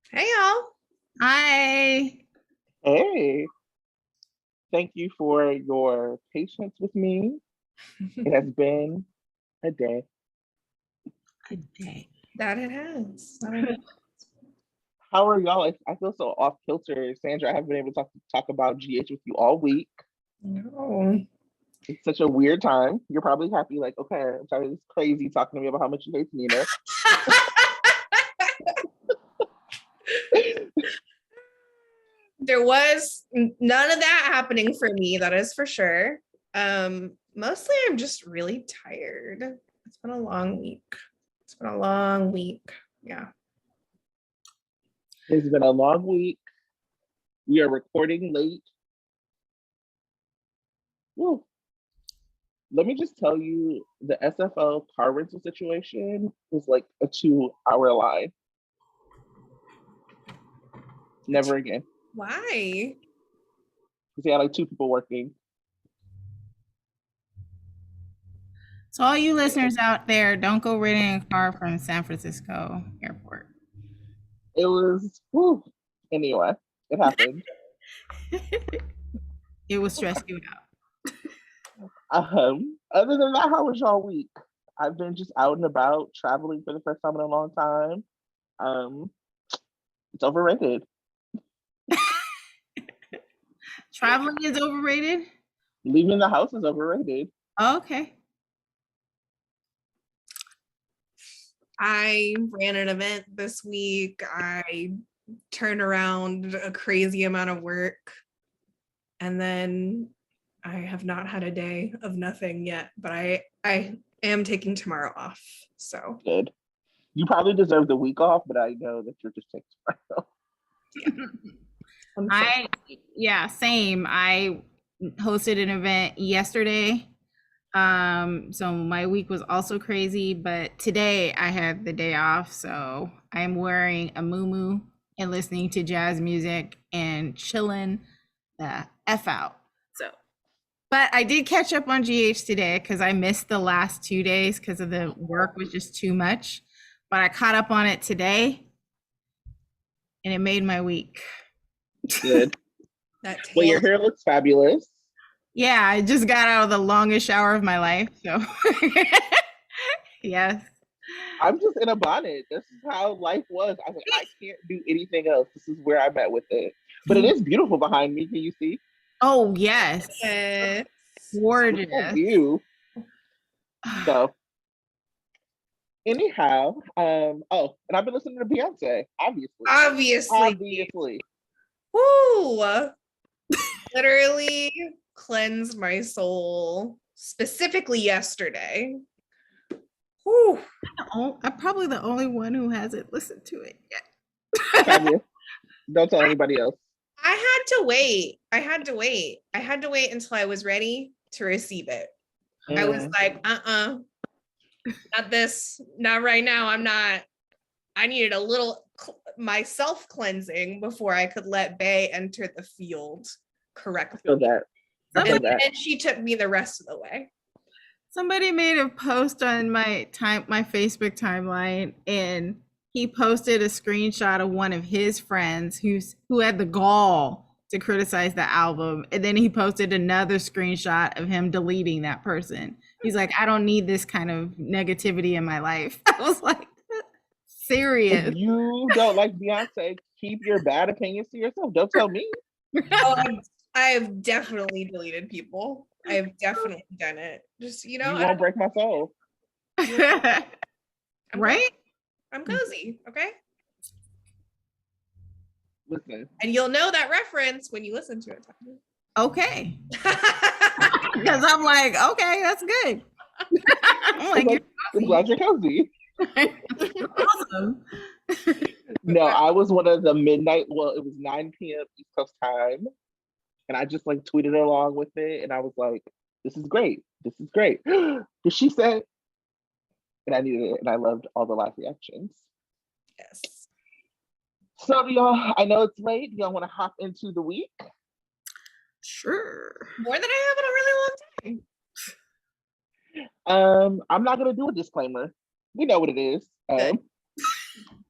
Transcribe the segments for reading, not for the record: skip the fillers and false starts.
Hey y'all. Hi. Hey, thank you for your patience with me. It has been a day. A day. That it has. How are y'all? I feel so off kilter, Sandra. I haven't been able to talk about GH with you all week. No. It's such a weird time. You're probably happy, like, okay, I'm sorry, it's crazy talking to me about how much you hate Nina. There was none of that happening for me, that is for sure. Mostly I'm just really tired. It's been a long week. Yeah. It's been a long week. We are recording late. Woo. Let me just tell you, the SFO car rental situation was like a 2-hour line. Never again. Why? Because they had like 2 people working. So all you listeners out there, don't go renting a car from San Francisco airport. It was, whew. Anyway, it happened. It will stress you out. Other than that, how was y'all week? I've been just out and about traveling for the first time in a long time. It's overrated. Traveling is overrated? Leaving the house is overrated. Oh, okay. I ran an event this week. I turned around a crazy amount of work. And then I have not had a day of nothing yet, but I am taking tomorrow off. So Good. You probably deserve the week off, but I know that you're just taking tomorrow. Same. I hosted an event yesterday. So my week was also crazy, but today I had the day off, so I'm wearing a muumuu and listening to jazz music and chilling the F out. So, but I did catch up on GH today because I missed the last 2 days because of the work was just too much. But I caught up on it today and it made my week. Good. Well, your hair looks fabulous. Yeah, I just got out of the longest shower of my life. So, yes. I'm just in a bonnet. This is how life was. I was like, I can't do anything else. This is where I'm at with it. But it is beautiful behind me. Can you see? Oh, yes. Gorgeous. Ew. So, anyhow, and I've been listening to Beyonce, obviously. Woo! Literally cleansed my soul, specifically yesterday. Whew. I'm probably the only one who hasn't listened to it yet. Don't tell anybody else. I had to wait until I was ready to receive it. I was like, not this, not right now. I'm not. I needed a little myself cleansing before I could let Bay enter the field correctly. I feel that. And she took me the rest of the way. Somebody made a post on my Facebook timeline, and he posted a screenshot of one of his friends who had the gall to criticize the album, and then he posted another screenshot of him deleting that person. He's like, I don't need this kind of negativity in my life. I was like, serious. If you don't like Beyonce, keep your bad opinions to yourself. Don't tell me. I've definitely deleted people. I've definitely done it. Just, you won't break my soul. Right? I'm cozy, okay? Listen. And you'll know that reference when you listen to it. Okay. Because I'm like, okay, that's good. I'm glad you're cozy. Awesome. No, I was one of the midnight. Well, it was 9 p.m. East Coast time, and I just like tweeted along with it, and I was like, "This is great. This is great." Because she said, and I needed it, and I loved all the live reactions. Yes. So, do y'all? I know it's late. Do y'all want to hop into the week? Sure. More than I have in a really long time. I'm not gonna do a disclaimer. We know what it is. Here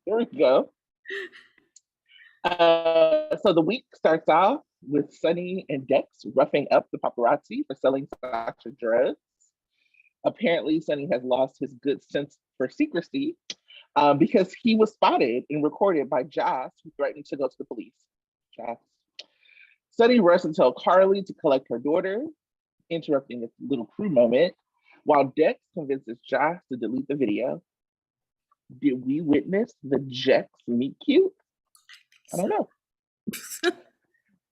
we go. So the week starts off with Sonny and Dex roughing up the paparazzi for selling Sasha drugs. Apparently, Sonny has lost his good sense for secrecy because he was spotted and recorded by Joss, who threatened to go to the police. Joss. Sonny rushed to tell Carly to collect her daughter, interrupting a little crew moment, while Dex convinces Joss to delete the video. Did we witness the Jex meet cute? I don't know.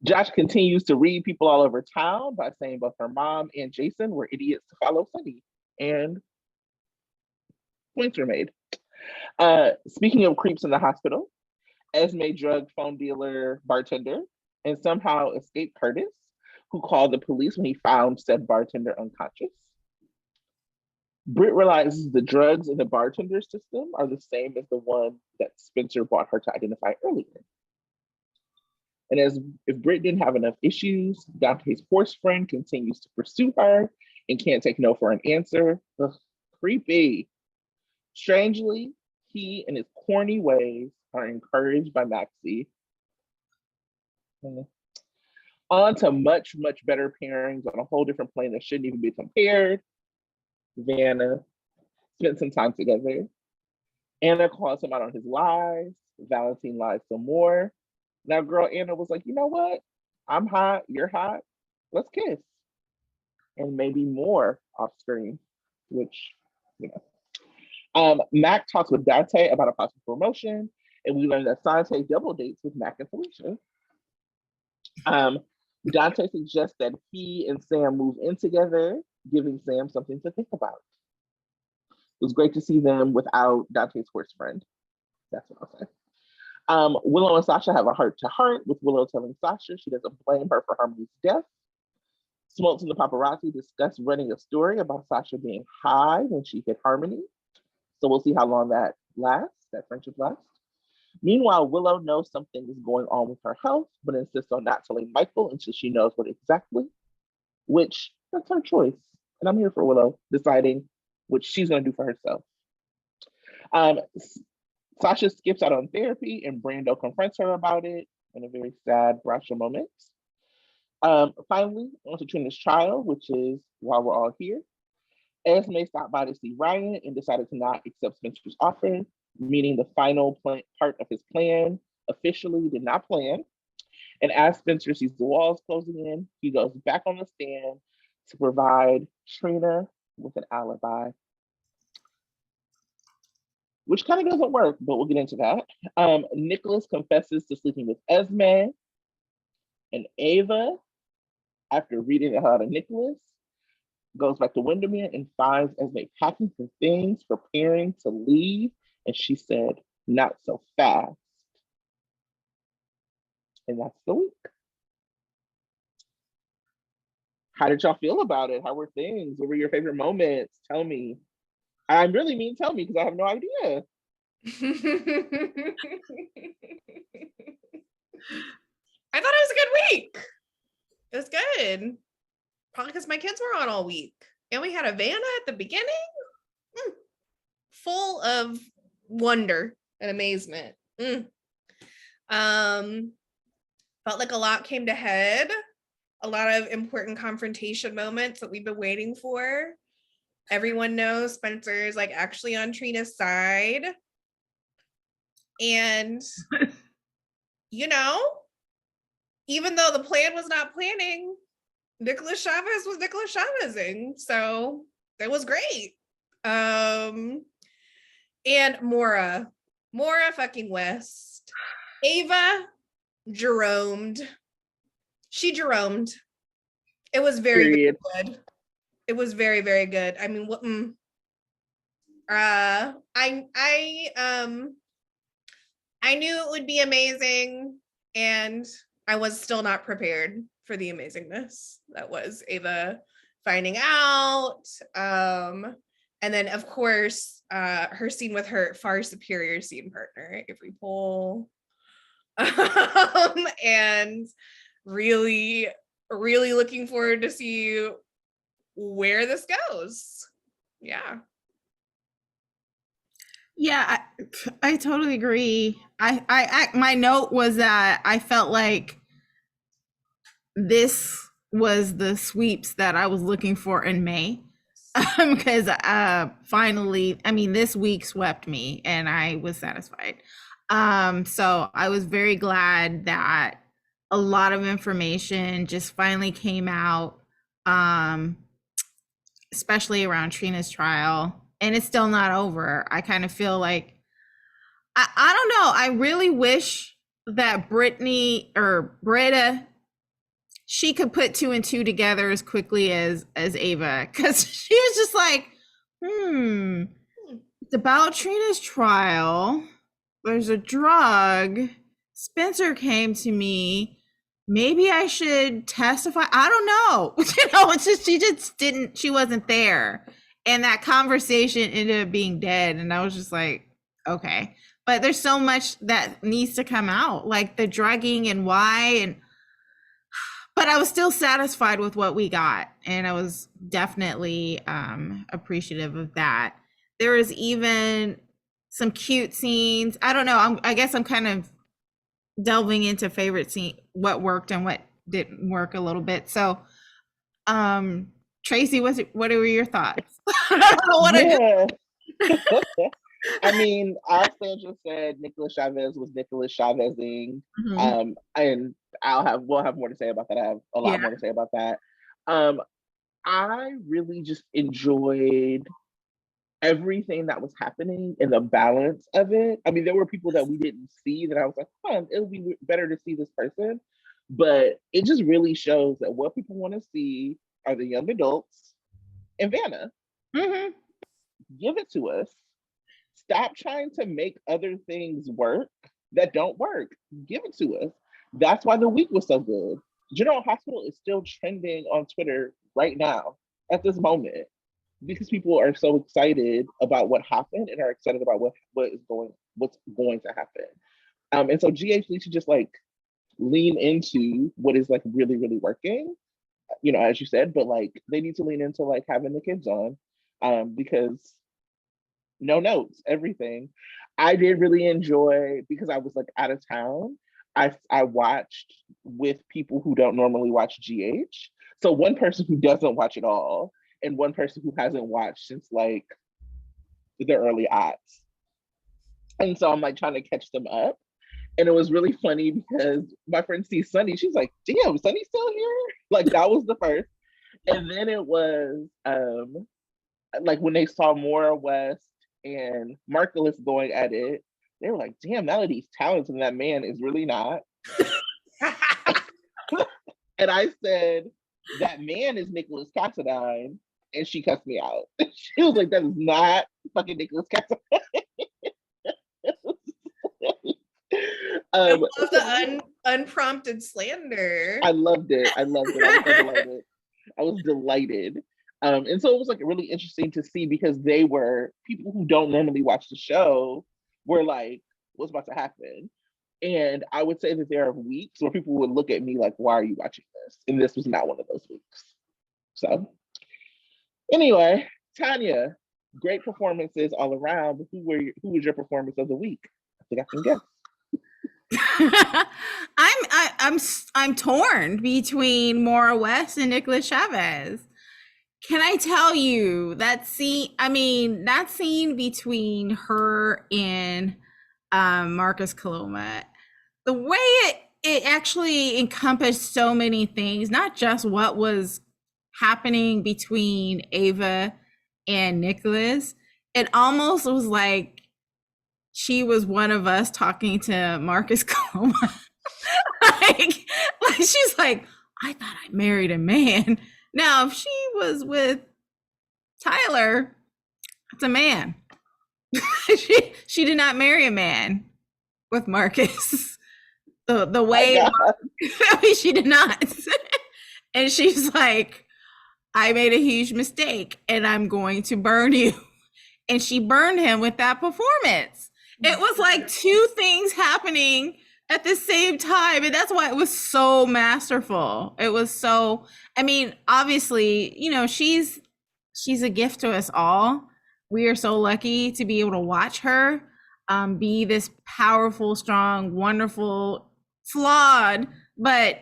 Josh continues to read people all over town by saying both her mom and Jason were idiots to follow Sonny. And points were made. Speaking of creeps in the hospital, Esme drugged phone dealer bartender and somehow escaped Curtis, who called the police when he found said bartender unconscious. Britt realizes the drugs in the bartender system are the same as the one that Spencer bought her to identify earlier. And as if Britt didn't have enough issues, Dante's horse friend continues to pursue her and can't take no for an answer. Ugh, creepy. Strangely, he and his corny ways are encouraged by Maxie. On to much, much better pairings on a whole different plane that shouldn't even be compared. Vanna spent some time together. Anna calls him out on his lies. Valentine lies some more. Now, girl, Anna was like, you know what? I'm hot, you're hot. Let's kiss. And maybe more off screen, which, you know. Mac talks with Dante about a possible promotion, and we learn that Sante double dates with Mac and Felicia. Dante suggests that he and Sam move in together, giving Sam something to think about. It was great to see them without Dante's horse friend. That's what I'll say. Willow and Sasha have a heart-to-heart, with Willow telling Sasha she doesn't blame her for Harmony's death. Smoltz and the paparazzi discuss running a story about Sasha being high when she hit Harmony. So we'll see how long that lasts, that friendship lasts. Meanwhile, Willow knows something is going on with her health, but insists on not telling Michael until she knows what exactly, which that's her choice. And I'm here for Willow deciding what she's going to do for herself. Sasha skips out on therapy and Brando confronts her about it in a very sad Brasha moment. Finally, on to Trina's trial, which is why we're all here. Esme stopped by to see Ryan and decided to not accept Spencer's offer, meaning the final part of his plan officially did not plan. And as Spencer sees the walls closing in, he goes back on the stand to provide Trina with an alibi, which kind of doesn't work, but we'll get into that. Nicholas confesses to sleeping with Esme, and Ava, after reading it out of Nicholas, goes back to Windermere and finds Esme packing her things, preparing to leave, and she said, not so fast. And that's the week. How did y'all feel about it? How were things? What were your favorite moments? Tell me. I really mean tell me, because I have no idea. I thought it was a good week. It was good. Probably because my kids were on all week. And we had a Vanna at the beginning. Full of wonder and amazement. Felt like a lot came to head. A lot of important confrontation moments that we've been waiting for. Everyone knows Spencer's like actually on Trina's side. And, you know, even though the plan was not planning, Nicholas Chavez was Nicholas Chavez-ing. So that was great. And Maura fucking West. Ava Jeromed. She Jeromed. It was very good. It was very, very good. I mean, I knew it would be amazing, and I was still not prepared for the amazingness that was Ava finding out. And then, of course, her scene with her far superior scene partner, Avery Pohl. And really, really looking forward to see where this goes. Yeah. Yeah, I totally agree. My note was that I felt like this was the sweeps that I was looking for in May. Because finally, I mean, this week swept me and I was satisfied. So I was very glad that a lot of information just finally came out, um, especially around Trina's trial. And it's still not over. I kind of feel like I don't know. I really wish that Brittany or Britta, she could put two and two together as quickly as Ava, because she was just like, it's about Trina's trial. There's a drug. Spencer came to me. Maybe I should testify. I don't know. It's just she wasn't there. And that conversation ended up being dead. And I was just like, okay. But there's so much that needs to come out, like the drugging and why. But I was still satisfied with what we got. And I was definitely appreciative of that. There was even some cute scenes. I don't know. I guess I'm kind of delving into favorite scene, what worked and what didn't work a little bit. So, Tracy, what were your thoughts? Yeah. I mean, as Sandra said, Nicholas Chavez was Nicholas Chavez-ing. And we'll have more to say about that. I have a lot more to say about that. I really just enjoyed everything that was happening and the balance of it. I mean, there were people that we didn't see that I was like, it would be better to see this person. But it just really shows that what people want to see are the young adults and Vanna. Mm-hmm. Give it to us. Stop trying to make other things work that don't work. Give it to us. That's why the week was so good. General Hospital is still trending on Twitter right now at this moment because people are so excited about what happened and are excited about what's going to happen. And so GH needs to just like lean into what is like really, really working, as you said, but like they need to lean into like having the kids on, because no notes, everything. I did really enjoy, because I was like out of town, I watched with people who don't normally watch GH. So one person who doesn't watch at all, and one person who hasn't watched since like the early aughts. And so I'm like trying to catch them up. And it was really funny because my friend sees Sonny, she's like, damn, Sonny's still here? Like that was the first. And then it was like when they saw Maura West and Marcellus going at it, they were like, damn, Melody's talented and that man is really not. And I said, that man is Nicholas Cassadine. And she cussed me out. She was like, that is not fucking Nicholas Cassadine. I love the unprompted slander. I loved it. I was delighted. And so it was like really interesting to see, because they were people who don't normally watch the show were like, what's about to happen? And I would say that there are weeks where people would look at me like, why are you watching this? And this was not one of those weeks. So anyway, Tanya, great performances all around. But who was your performance of the week? I think I can guess. I'm torn between Maura West and Nicholas Chavez. Can I tell you that scene? I mean, that scene between her and Marcus Coloma, the way it actually encompassed so many things, not just what was happening between Ava and Nicholas. It almost was like she was one of us talking to Marcus Coloma. like she's like, I thought I married a man. Now, if she was with Tyler, it's a man. she did not marry a man with Marcus. The way she did not. And she's like, I made a huge mistake and I'm going to burn you. And she burned him with that performance. It was like two things happening at the same time. And that's why it was so masterful. It was so, I mean, obviously, she's a gift to us all. we are so lucky to be able to watch her be this powerful, strong, wonderful, flawed, but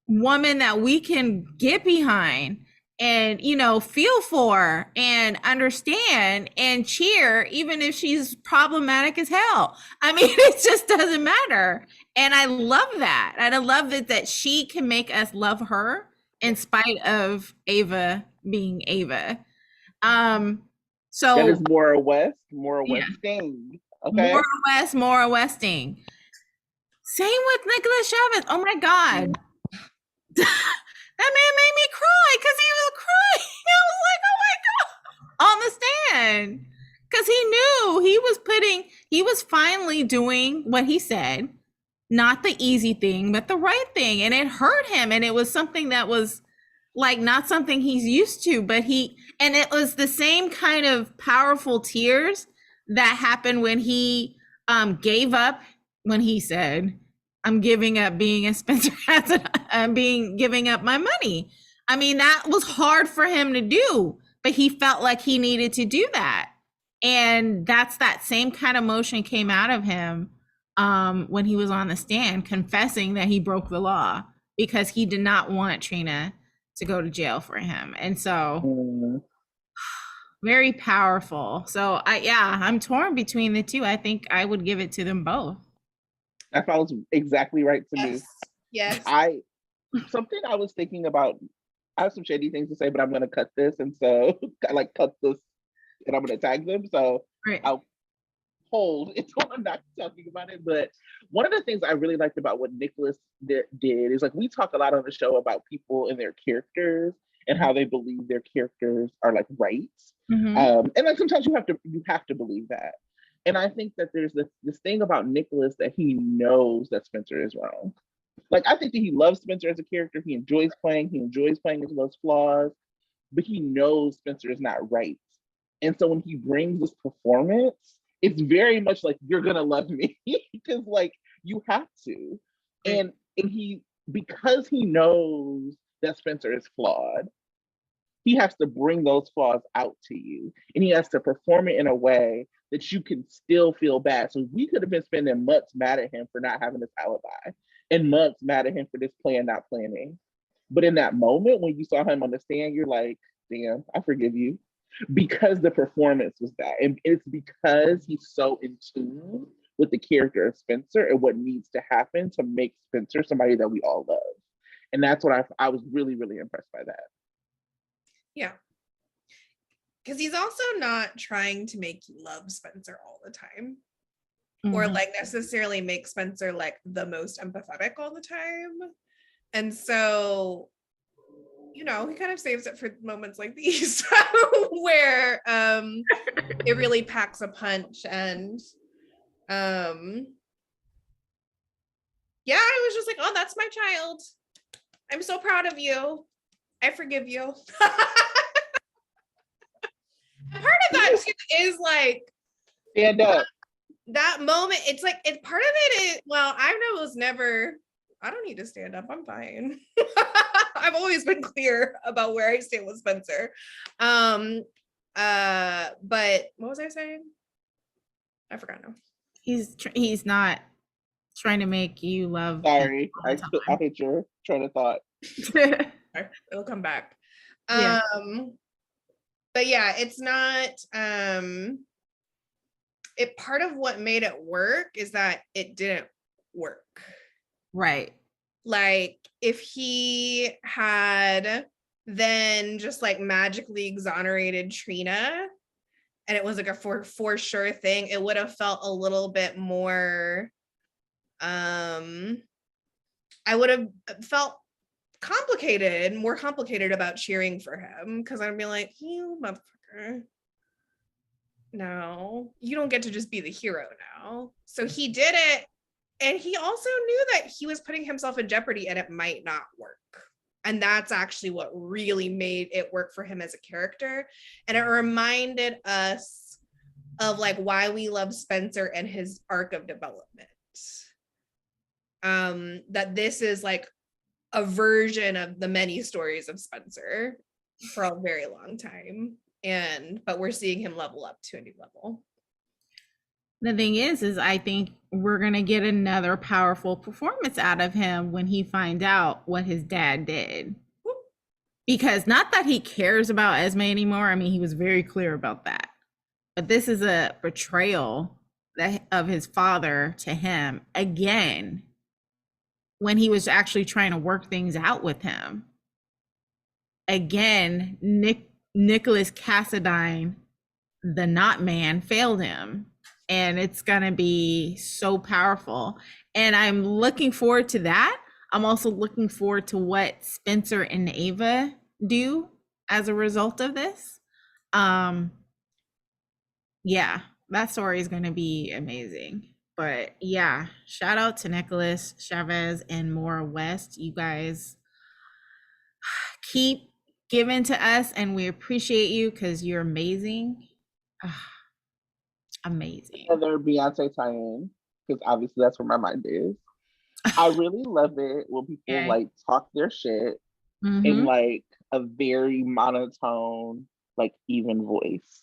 woman that we can get behind and, you know, feel for and understand and cheer, even if she's problematic as hell. I mean, it just doesn't matter. And I love that. And I love that she can make us love her in spite of Ava being Ava. So that is Maura West, Maura yeah. Westing. Okay. Maura Westing. Same with Nicholas Chavez. Oh my God. That man made me cry because he was crying. I was like, oh my God, on the stand. Because he knew he was finally doing what he said, not the easy thing, but the right thing. And it hurt him. And it was something that was like not something he's used to, but and it was the same kind of powerful tears that happened when he gave up, when he said, I'm giving up being a Spencer giving up my money. I mean, that was hard for him to do, but he felt like he needed to do that. And that's that same kind of emotion came out of him when he was on the stand confessing that he broke the law because he did not want Trina to go to jail for him. And so very powerful. So I'm torn between the two. I think I would give it to them both. That sounds exactly right to me. Yes. Something I was thinking about, I have some shady things to say, but I'm going to cut this. And so I like cut this and I'm going to tag them. So right. I'll hold until I'm not talking about it. But one of the things I really liked about what Nicholas did is like, we talk a lot on the show about people and their characters and how they believe their characters are like right. And like sometimes you have to believe that. And I think that there's this thing about Nicholas that he knows that Spencer is wrong. Like, I think that he loves Spencer as a character. He enjoys playing into those flaws, but he knows Spencer is not right. And so when he brings this performance, it's very much like, you're gonna love me because like you have to. And because he knows that Spencer is flawed, he has to bring those flaws out to you. And he has to perform it in a way that you can still feel bad. So we could have been spending months mad at him for not having this alibi and months mad at him for this plan not planning. But in that moment, when you saw him on the stand, you're like, damn, I forgive you. Because the performance was that. And it's because he's so in tune with the character of Spencer and what needs to happen to make Spencer somebody that we all love. And that's what I was really, really impressed by that. Yeah. Because he's also not trying to make you love Spencer all the time or like necessarily make Spencer like the most empathetic all the time. And so, you know, he kind of saves it for moments like these where it really packs a punch. And yeah, I was just like, oh, that's my child. I'm so proud of you. I forgive you. Part of that too is like stand up. That moment, it's like it's part of it is, well, I don't need to stand up. I'm fine. I've always been clear about where I stand with Spencer. But what was I saying? I forgot now. He's not trying to make you love. Sorry, I hate your train of thought. It'll come back. Yeah. But yeah, it's not part of what made it work is that it didn't work. Right. Like if he had then just like magically exonerated Trina and it was like a for sure thing, it would have felt a little bit more I would have felt more complicated about cheering for him because I'd be like, you motherfucker. No, you don't get to just be the hero now. So he did it. And he also knew that he was putting himself in jeopardy and it might not work. And that's actually what really made it work for him as a character. And it reminded us of like why we love Spencer and his arc of development. That this is like a version of the many stories of Spencer for a very long time. but we're seeing him level up to a new level. The thing is I think we're gonna get another powerful performance out of him when he finds out what his dad did. Because not that he cares about Esme anymore. I mean, he was very clear about that. But this is a betrayal of his father to him again, when he was actually trying to work things out with him. Again, Nicholas Cassadine, the not man, failed him. And it's going to be so powerful. And I'm looking forward to that. I'm also looking forward to what Spencer and Ava do as a result of this. Yeah, that story is going to be amazing. But yeah, shout out to Nicholas, Chavez, and Maura West. You guys keep giving to us, and we appreciate you because you're amazing. Amazing. Another Beyonce tie-in, because obviously that's where my mind is. I really love it when people like talk their shit in like a very monotone, like even voice.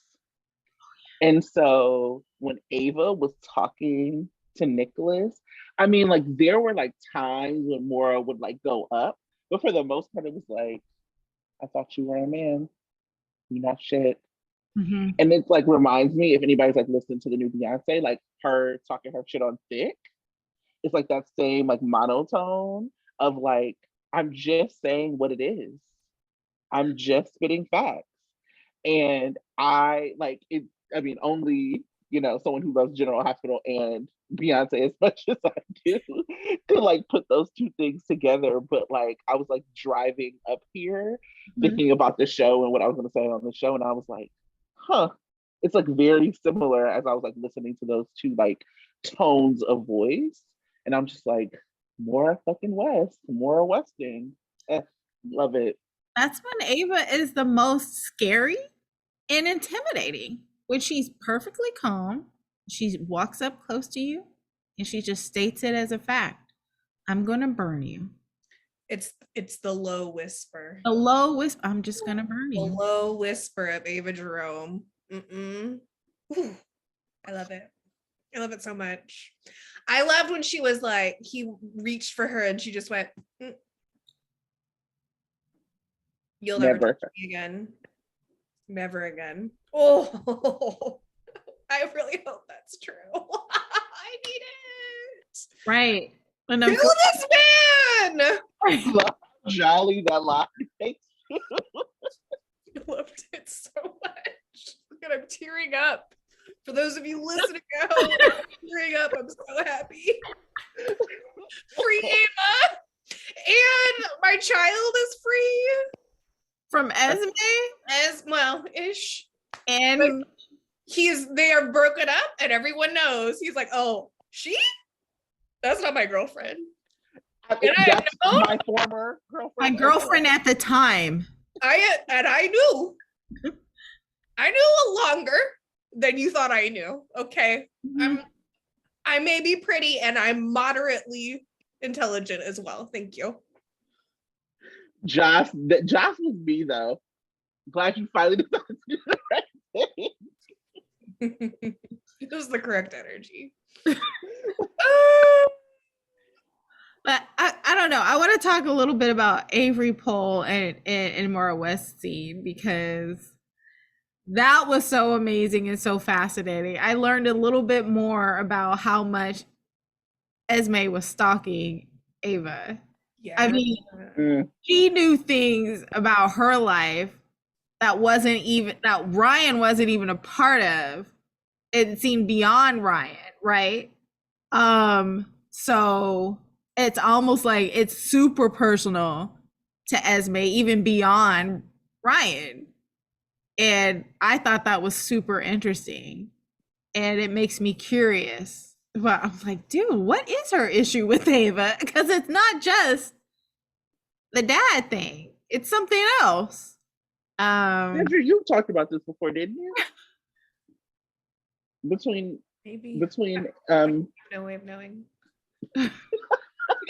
And so when Ava was talking to Nicholas, I mean, like there were like times when Maura would like go up, but for the most part, it was like, I thought you were a man. You're not shit. And it's like reminds me, if anybody's like listening to the new Beyonce, like her talking her shit on Thick, it's like that same like monotone of like, I'm just saying what it is. I'm just spitting facts. And I like it, I mean, only, you know, someone who loves General Hospital and Beyonce as much as I do could like put those two things together. But like I was like driving up here thinking about the show and what I was gonna say on the show, and I was like, huh, it's like very similar as I was like listening to those two like tones of voice. And I'm just like, Maura fucking West, Maura Westing. Love it. That's when Ava is the most scary and intimidating, when she's perfectly calm. She walks up close to you and she just states it as a fact. I'm gonna burn you. It's the low whisper. A low whisper. I'm just gonna burn you. The low whisper of Ava Jerome. I love it. I love it so much. I loved when she was like, he reached for her and she just went, You'll never touch me again. Never again. Oh, I really hope that's true. I need it. Right. Kill this man. I love how jolly that line makes you. I loved it so much. Look at, I'm tearing up. For those of you listening at home, I'm tearing up. I'm so happy. Free Ava. And my child is free. From Esme? As well, ish. And but they are broken up and everyone knows. He's like, oh, she? That's not my girlfriend. And that's my former girlfriend. My girlfriend at the time. I knew. I knew longer than you thought I knew. Okay. I may be pretty and I'm moderately intelligent as well. Thank you. Josh was me though. Glad you finally decided to do the right thing. It was the correct energy. But I don't know. I want to talk a little bit about Avery Pohl and Maura West scene, because that was so amazing and so fascinating. I learned a little bit more about how much Esme was stalking Ava. Yeah. I mean, she knew things about her life that Ryan wasn't even a part of. It seemed beyond Ryan, right? So it's almost like it's super personal to Esme, even beyond Ryan. And I thought that was super interesting. And it makes me curious. But I'm like, dude, what is her issue with Ava? Because it's not just the dad thing. It's something else. Andrew, you talked about this before, didn't you? Between no way of knowing.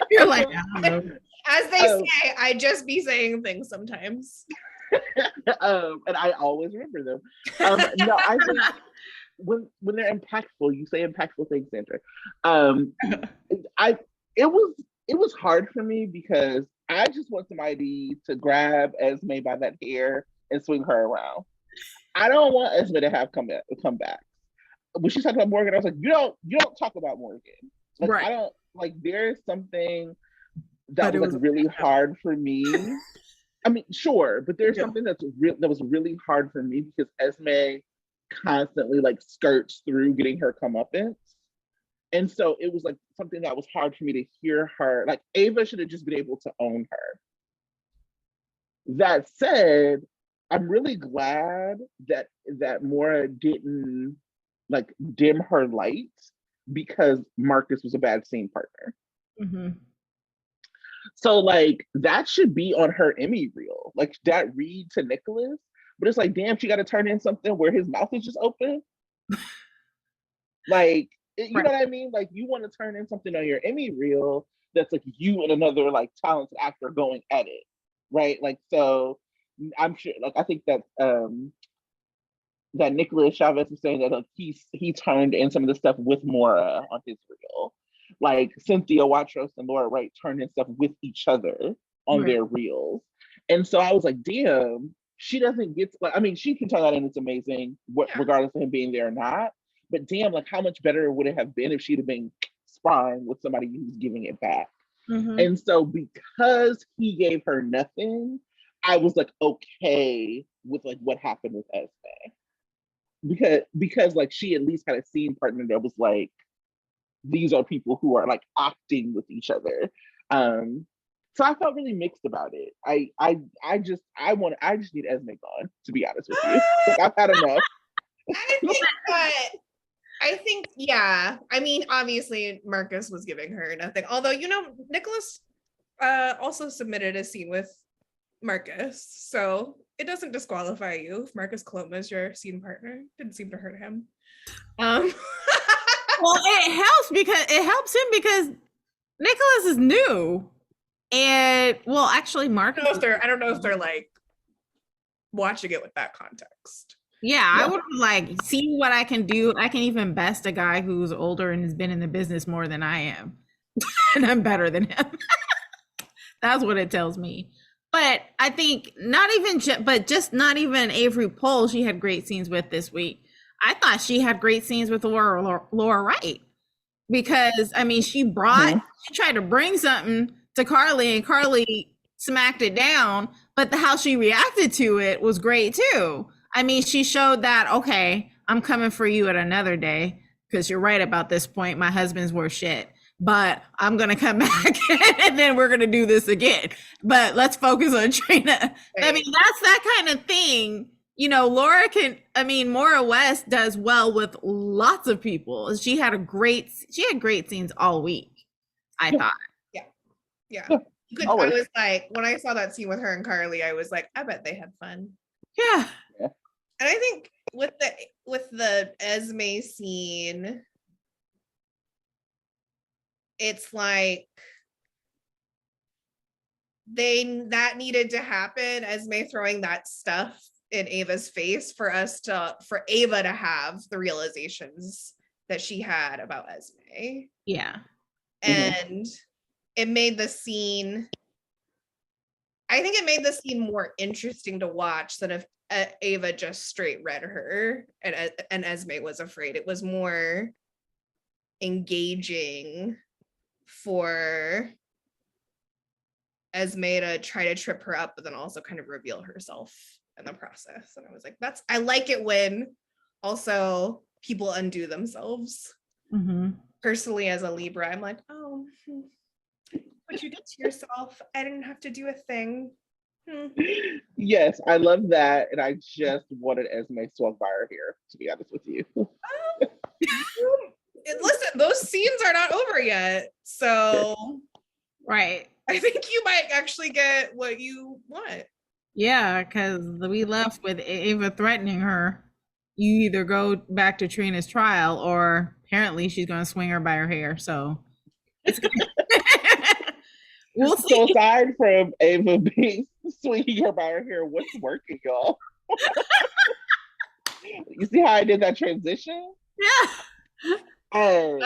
You're like, I don't know. As they say, I just be saying things sometimes. And I always remember them. No, I think when they're impactful, you say impactful things, Sandra. I it was hard for me because I just want somebody to grab Esme by that hair and swing her around. I don't want Esme to have comeback. When she talked about Morgan, I was like, you don't talk about Morgan. Like, right. I don't like. There's something that was like really hard for me. I mean, sure, but there's something that was really hard for me because Esme constantly like skirts through getting her comeuppance. And so it was like something that was hard for me to hear her. Like, Ava should have just been able to own her. That said, I'm really glad that Maura didn't like dim her light because Marcus was a bad scene partner. Mm-hmm. So like that should be on her Emmy reel, like that read to Nicholas. But it's like, damn, she got to turn in something where his mouth is just open. Like, you know what I mean? Like, you want to turn in something on your Emmy reel that's like you and another like talented actor going at it, right? Like, so I'm sure, like, I think that that Nicholas Chavez was saying that like he turned in some of the stuff with Maura on his reel. Like Cynthia Watros and Laura Wright turned in stuff with each other on their reels. And so I was like, damn, she doesn't get to, like, I mean, she can turn that in, it's amazing, regardless of him being there or not. But damn, like, how much better would it have been if she'd have been sparring with somebody who's giving it back? Mm-hmm. And so because he gave her nothing, I was like, okay with like what happened with Esme. Because like she at least had a scene partner that was like, these are people who are like acting with each other. So I felt really mixed about it. I just need Esme gone, to be honest with you. Like, I've had enough. I think, yeah. I mean, obviously Marcus was giving her nothing. Although, you know, Nicholas also submitted a scene with Marcus. So it doesn't disqualify you if Marcus Coloma is your scene partner. Didn't seem to hurt him. Well, it helps him because Nicholas is new. And well, actually, Marcus. I don't know if they're like watching it with that context. Yeah, I would like see what I can do. I can even best a guy who's older and has been in the business more than I am. And I'm better than him. That's what it tells me. But I think not even Avery Pohl, she had great scenes with this week. I thought she had great scenes with Laura Wright. Because I mean, she tried to bring something to Carly and Carly smacked it down, but how she reacted to it was great too. I mean, she showed that, okay, I'm coming for you at another day because you're right about this point. My husband's worth shit, but I'm going to come back and then we're going to do this again. But let's focus on Trina. Right. I mean, that's that kind of thing. You know, Maura West does well with lots of people. She had great scenes all week, I thought. Yeah. I was like, when I saw that scene with her and Carly, I was like, I bet they had fun. Yeah. And I think with the Esme scene, it's like that needed to happen, Esme throwing that stuff in Ava's face for Ava to have the realizations that she had about Esme. Yeah. And it made the scene, I think it made the scene more interesting to watch than if Ava just straight read her and Esme was afraid. It was more engaging for Esme to try to trip her up, but then also kind of reveal herself in the process. And I was like, I like it when also people undo themselves. Mm-hmm. Personally, as a Libra, I'm like, oh, what you did to yourself, I didn't have to do a thing. Yes, I love that, and I just wanted Esme swung by her hair, to be honest with you. Listen, those scenes are not over yet, so right. I think you might actually get what you want. Yeah, because we left with Ava threatening her. You either go back to Trina's trial, or apparently she's going to swing her by her hair. So it's we'll see. So aside from Ava being swinging her by her hair. What's working, y'all? You see how I did that transition? Yeah. Hey.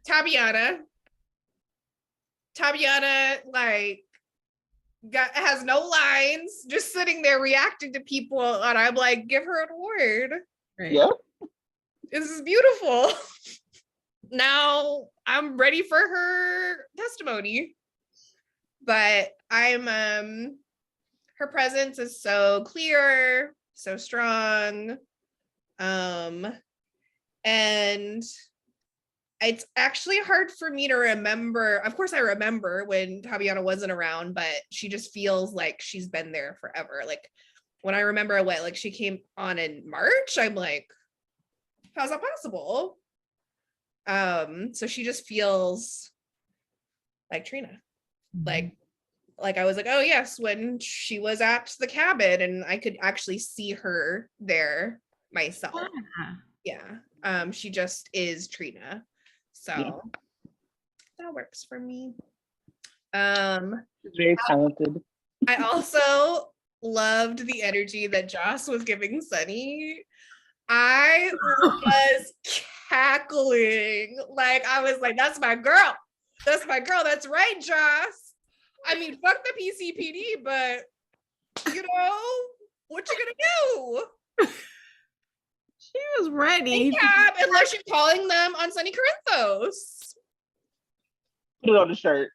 Tabiana, like, has no lines, just sitting there reacting to people, and I'm like, give her an award. Right. Yep. This is beautiful. Now I'm ready for her testimony. But her presence is so clear, so strong. And it's actually hard for me to remember. Of course, I remember when Tabiana wasn't around, but she just feels like she's been there forever. Like when I remember like she came on in March, I'm like, how's that possible? So she just feels like Trina. Like I was like, oh yes, when she was at the cabin and I could actually see her there myself. Yeah. She just is Trina. So that works for me. She's very talented. I also loved the energy that Joss was giving Sonny. I was cackling. Like I was like, that's my girl. That's my girl. That's right, Joss. I mean, fuck the PCPD, but you know, what you gonna do? She was ready. Yeah, unless you're calling them on Sonny Corinthos. Put it on the shirt.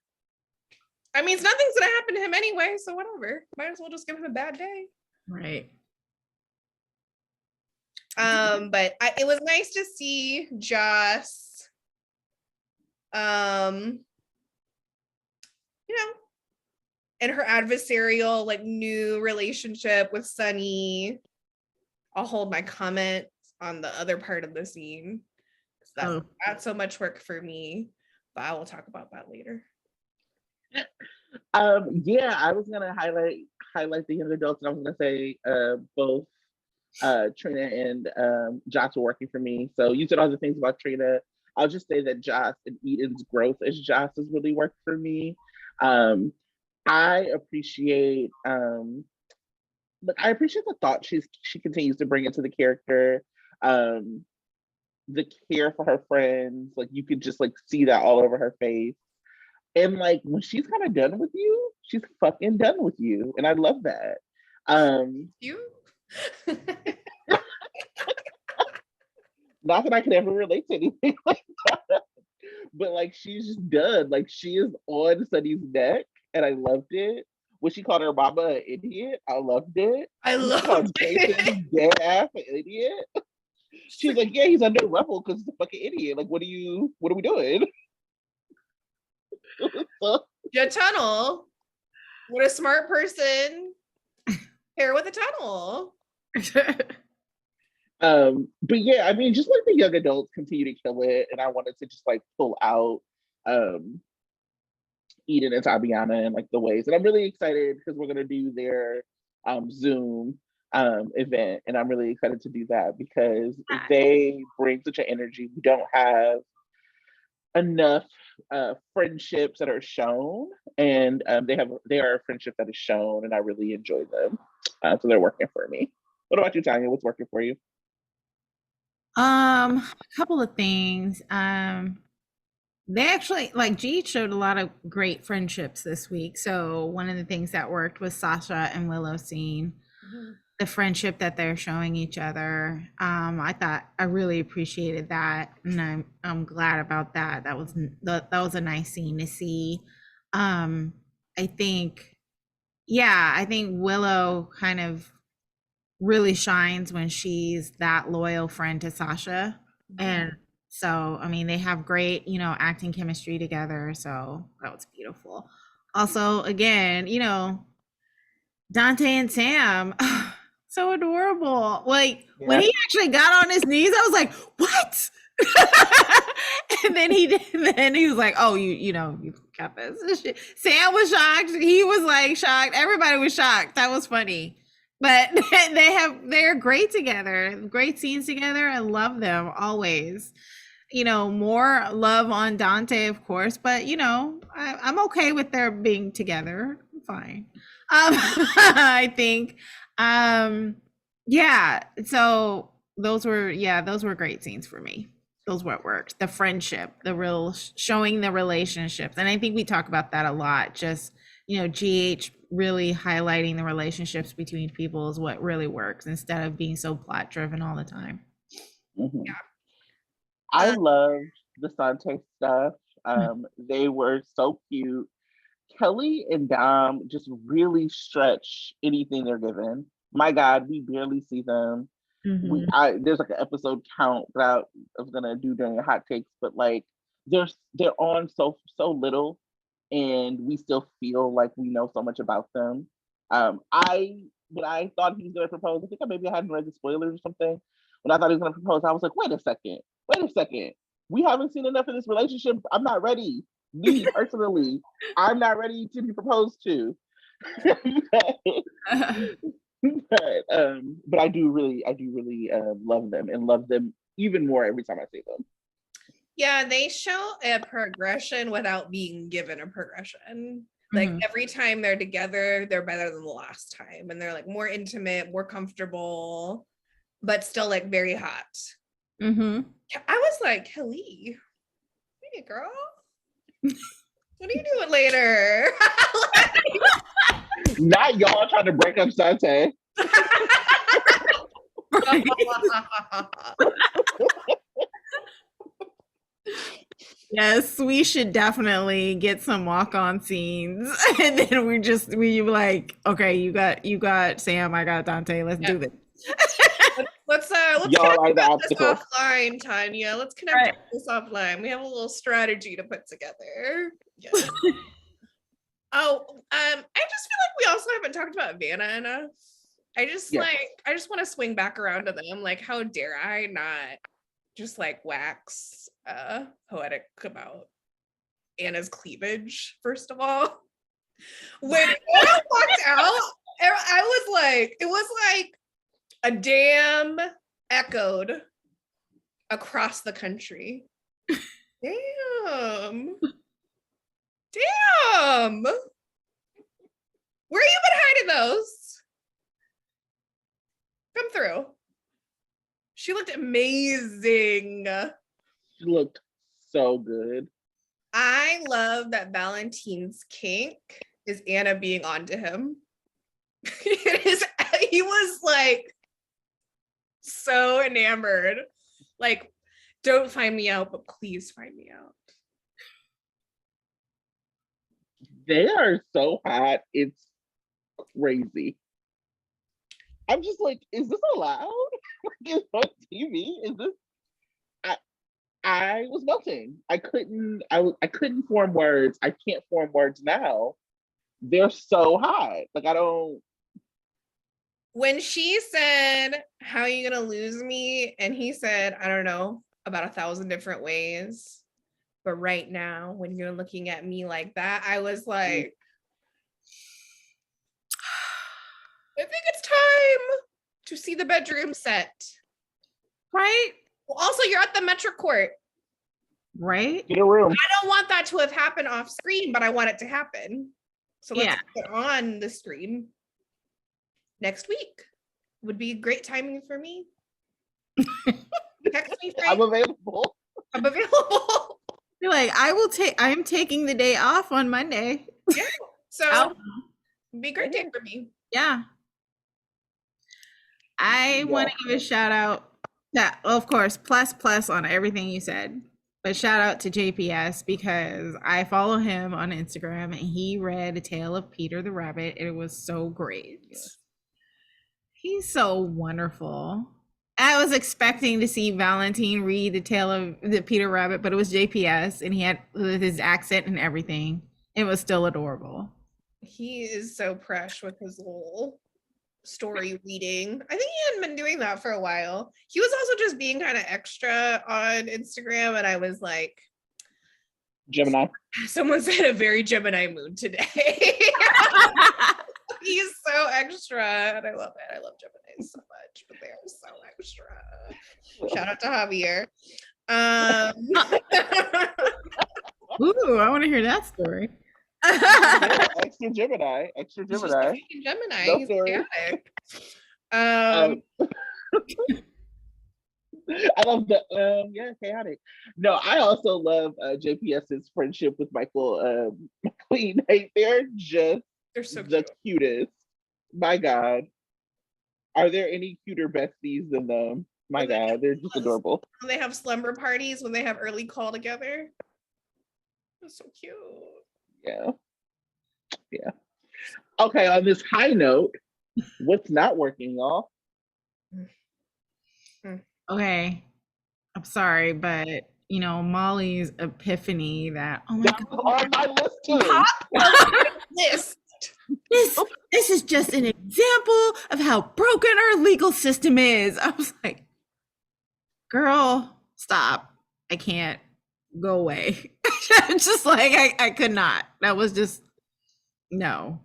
I mean, nothing's gonna happen to him anyway, so whatever. Might as well just give him a bad day. Right. But it was nice to see Joss, you know, and her adversarial, like, new relationship with Sonny. I'll hold my comment on the other part of the scene. That's so much work for me, but I will talk about that later. Yeah, I was gonna highlight the young adults, and I was gonna say both Trina and Joss were working for me. So you said all the things about Trina. I'll just say that Joss and Eden's growth as Joss has really worked for me. I appreciate the thought she continues to bring into the character. The care for her friends, like you could just like see that all over her face. And like when she's kind of done with you, she's fucking done with you. And I love that. You? Not that I could ever relate to anything like that. But like she's just done. Like she is on Sunny's neck, and I loved it. When she called her mama an idiot, I loved it. I loved it. Dead ass an idiot. She's like, yeah, he's under level because he's a fucking idiot. Like, what are we doing? Your tunnel. What a smart person. Pair with a tunnel. But yeah, I mean, just like the young adults continue to kill it, and I wanted to just like pull out Eden and Tabiana and like the ways, and I'm really excited because we're gonna do their Zoom event, and I'm really excited to do that because they bring such an energy. We don't have enough friendships that are shown, and they are a friendship that is shown, and I really enjoy them. So they're working for me. What about you, Tanya? What's working for you? A couple of things. They actually, like, G showed a lot of great friendships this week. So one of the things that worked was Sasha and Willow scene. The friendship that they're showing each other. I really appreciated that, and I'm glad about that. That was a nice scene to see. I think Willow kind of really shines when she's that loyal friend to Sasha. And so, I mean, they have great, acting chemistry together. So that was beautiful. Also, again, Dante and Sam, so adorable. Like when he actually got on his knees, I was like, what? And then he was like, oh, you got this. Sam was shocked. He was like shocked. Everybody was shocked. That was funny. But they're great together. Great scenes together. I love them always. you know, more love on Dante, of course, but you know, I'm okay with their being together. Fine. I think. Yeah. So those were great scenes for me. Those what worked. The friendship, the real showing the relationships, and I think we talk about that a lot. Just you know, GH really highlighting the relationships between people is what really works instead of being so plot driven all the time. Mhm. Yeah. I loved the Sante stuff. They were so cute. Kelly and Dom just really stretch anything they're given. My God, we barely see them. Mhm. There's like an episode count that I was gonna do during the hot takes, but like they're on so little, and we still feel like we know so much about them. I when I thought he was gonna propose, I think maybe I hadn't read the spoilers or something. When I thought he was gonna propose, I was like, wait a second. We haven't seen enough of this relationship. I'm not ready. Me personally, I'm not ready to be proposed to. but I do really love them and love them even more every time I see them. Yeah, they show a progression without being given a progression. Like every time they're together, they're better than the last time, and they're like more intimate, more comfortable, but still like very hot. I was like, Kelly, hey girl, what are you doing later? Not y'all trying to break up Sante. Yes, we should definitely get some walk-on scenes, and then we like, okay, you got Sam, I got Dante. Let's do this. Let's y'all are the this obstacles. offline, Tanya. Let's connect this offline. We have a little strategy to put together. Yeah. Oh, I just feel like we also haven't talked about Vanna enough. I just want to swing back around to them. Like, how dare I not just like wax poetic about Anna's cleavage, first of all. When Anna walked out, I was like, it was like a dam echoed across the country. Damn. Where you been hiding those? Come through. She looked amazing. She looked so good. I love that Valentine's kink is Anna being onto him. He was like so enamored. Like, don't find me out, but please find me out. They are so hot. It's crazy. I'm just like, is this allowed? Like, on TV? Is this? I was melting. I couldn't form words. I can't form words now. They're so hot. Like, I don't. When she said, "How are you gonna lose me?" and he said, "I don't know, about 1,000 different ways, but right now, when you're looking at me like that," I was like, I think it's time to see the bedroom set. Right? Well, also, you're at the Metro Court. Right? Get a room. I don't want that to have happened off screen, but I want it to happen. So let's get on the screen next week. Would be great timing for me. Text me, Frank. I'm available. I'm available. You're like, I'm taking the day off on Monday. Yeah. So it'd be a great day for me. Yeah. I want to give a shout out. Yeah, of course, plus on everything you said. But shout out to JPS because I follow him on Instagram and he read A Tale of Peter the Rabbit. And it was so great. Yes. He's so wonderful. I was expecting to see Valentine read The Tale of the Peter Rabbit, but it was JPS and he had with his accent and everything. It was still adorable. He is so fresh with his little story reading. I think he hadn't been doing that for a while. He was also just being kind of extra on Instagram, and I was like, Gemini. Someone said a very Gemini mood today. He's so extra, and I love it. I love Geminis so much, but they are so extra. Shout out to Javier. Ooh, I want to hear that story. Extra Gemini. Extra He's just a Gemini. fucking Gemini. No He's story. chaotic. I love the chaotic. No, I also love JPS's friendship with Michael McQueen. Hey, they're just They're so the cute. cutest. My God. Are there any cuter besties than them? My God, they're just adorable. When they have slumber parties, when they have early call together. It's so cute. Yeah. Yeah. Okay, on this high note, what's not working, y'all? Okay, I'm sorry, but Molly's epiphany that That was on my list too. List. This is just an example of how broken our legal system is. I was like, girl, stop. I can't. Go away. Just like I could not. That was just no.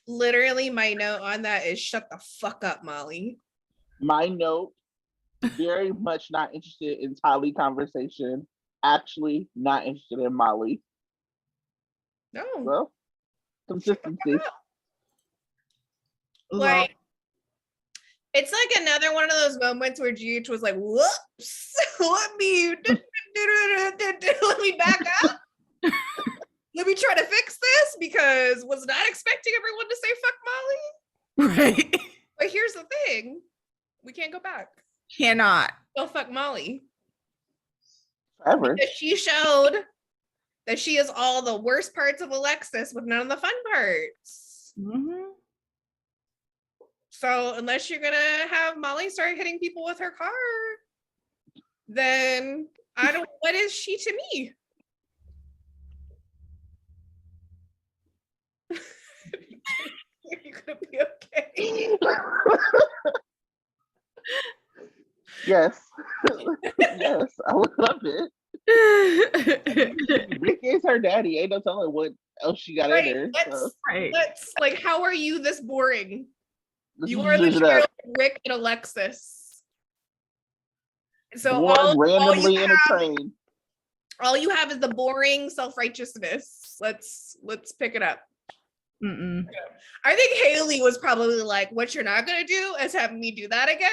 Literally, my note on that is shut the fuck up, Molly. My note, very much not interested in Tali conversation. Actually, not interested in Molly. No. Well, consistency. Like, it's like another one of those moments where GH was like, whoops, let me back up. Let me try to fix this because was not expecting everyone to say fuck Molly. Right. But here's the thing. We can't go back. Cannot. Go fuck Molly. Ever. Because she showed that she is all the worst parts of Alexis with none of the fun parts. Mm-hmm. So unless you're gonna have Molly start hitting people with her car, then I don't. What is she to me? You're gonna be okay. Yes. Yes, I would love it. Rick is her daddy. Ain't no telling what else she got in her. Let's like, how are you this boring? You are are the child of Rick and Alexis. So born randomly in a train. All you have is the boring self-righteousness. Let's pick it up. Mm-mm. I think Haley was probably like, what you're not gonna do is have me do that again.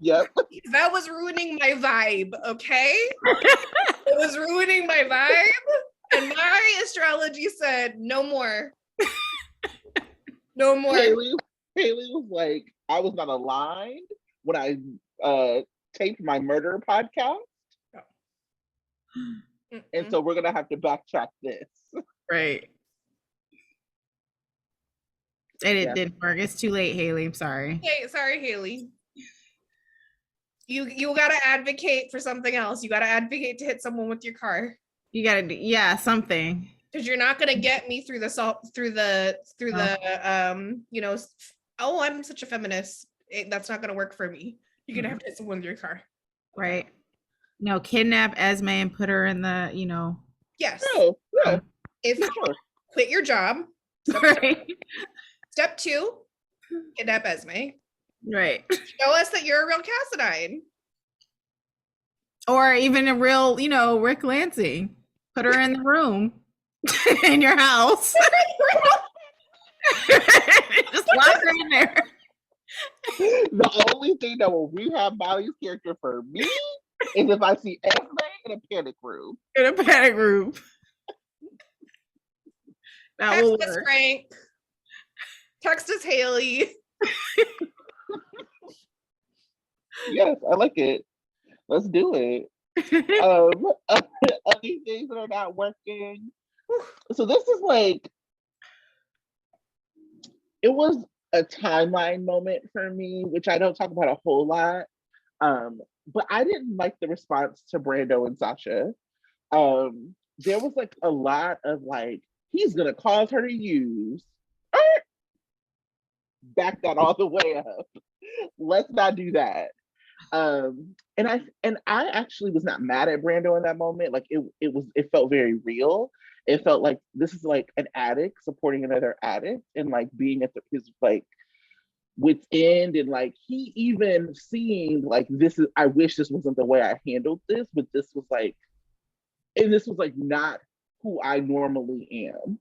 Yep. That was ruining my vibe, okay? It was ruining my vibe. And my astrology said, no more. No more. Haley was like, I was not aligned when I taped my murder podcast. Oh. And so we're gonna have to backtrack this. Right. And it didn't work. It's too late, Haley. I'm sorry. Hey, sorry, Haley. You gotta advocate for something else. You gotta advocate to hit someone with your car. You gotta do something. Because you're not gonna get me through the oh, I'm such a feminist. That's not gonna work for me. You're gonna have to hit someone with your car. Right. No, kidnap Esme and put her in the, Yes. Oh, yeah. Quit your job. Step 2, kidnap Esme. Right. Show us that you're a real Cassadine. Or even a real, Rick Lansing. Put her in the room in your house. Just lock her in there. The only thing that will rehab Molly's character for me is if I see Esme in a panic room. In a panic room. That will Text us, work. Frank. Text us, Haley. Yes, I like it. Let's do it. Other things that are not working. So this is like, it was a timeline moment for me, which I don't talk about a whole lot. But I didn't like the response to Brando and Sasha. There was like a lot of like, he's gonna cause her to use. Back that all the way up. Let's not do that. And I actually was not mad at Brando in that moment. Like it felt very real. It felt like this is like an addict supporting another addict and like being at his like wit's end, and like he even seeing like this is, I wish this wasn't the way I handled this, but this was like, and this was like not who I normally am.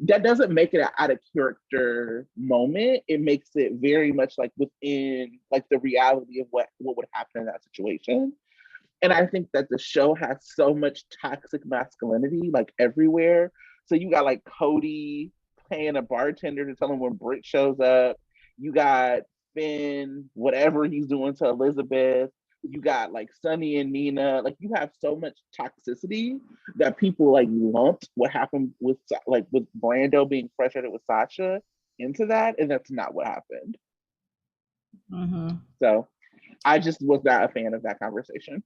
That doesn't make it an out of character moment. It makes it very much like within like the reality of what would happen in that situation. And I think that the show has so much toxic masculinity like everywhere. So you got like Cody paying a bartender to tell him when Britt shows up. You got Finn, whatever he's doing to Elizabeth. You got like Sonny and Nina. Like you have so much toxicity that people like lumped what happened with like with Brando being frustrated with Sasha into that, and that's not what happened. Mm-hmm. So I just was not a fan of that conversation.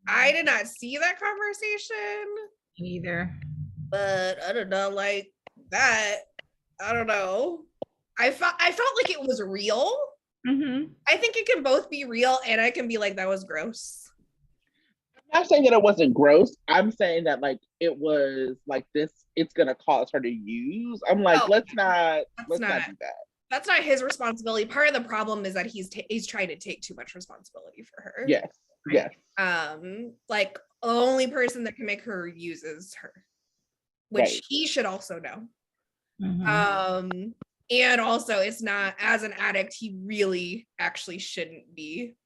I did not see that conversation. Either. But I don't know, like that. I don't know. I felt like it was real. Mm-hmm. I think it can both be real and I can be like, that was gross. I'm not saying that it wasn't gross. I'm saying that like it was like this, it's gonna cause her to use. I'm like, let's not do that. That's not his responsibility. Part of the problem is that he's trying to take too much responsibility for her. Yes. Right? Yes. Like the only person that can make her use is her, which he should also know. Mm-hmm. And also it's not, as an addict, he really actually shouldn't be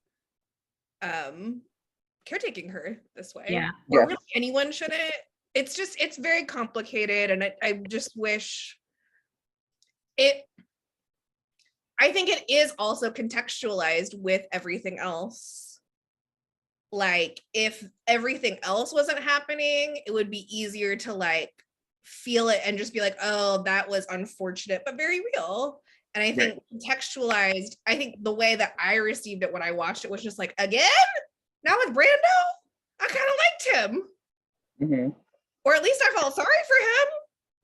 caretaking her this way. Yeah. Or really anyone shouldn't. It's very complicated, and I just wish I think it is also contextualized with everything else. Like if everything else wasn't happening, it would be easier to like feel it and just be like, oh, that was unfortunate, but very real. And I think contextualized, I think the way that I received it when I watched it was just like, again, now with Brando, I kind of liked him. Mm-hmm. Or at least I felt sorry for him.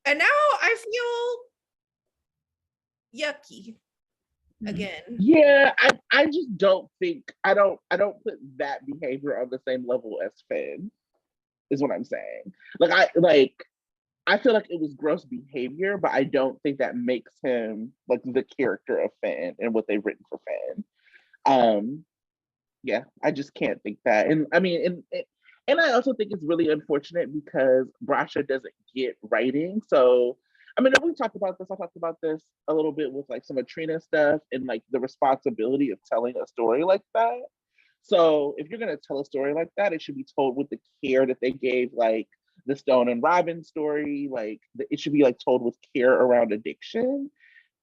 And now I feel yucky again. Yeah, I just don't think, I don't put that behavior on the same level as Finn, is what I'm saying. I feel like it was gross behavior, but I don't think that makes him like the character of Finn and what they've written for Finn. Yeah, I just can't think that. And I mean, and I also think it's really unfortunate because Brasha doesn't get writing. So, I mean, we talked about this. I talked about this a little bit with like some of Trina's stuff and like the responsibility of telling a story like that. So if you're gonna tell a story like that, it should be told with the care that they gave like the Stone and Robin story. Like it should be like told with care around addiction,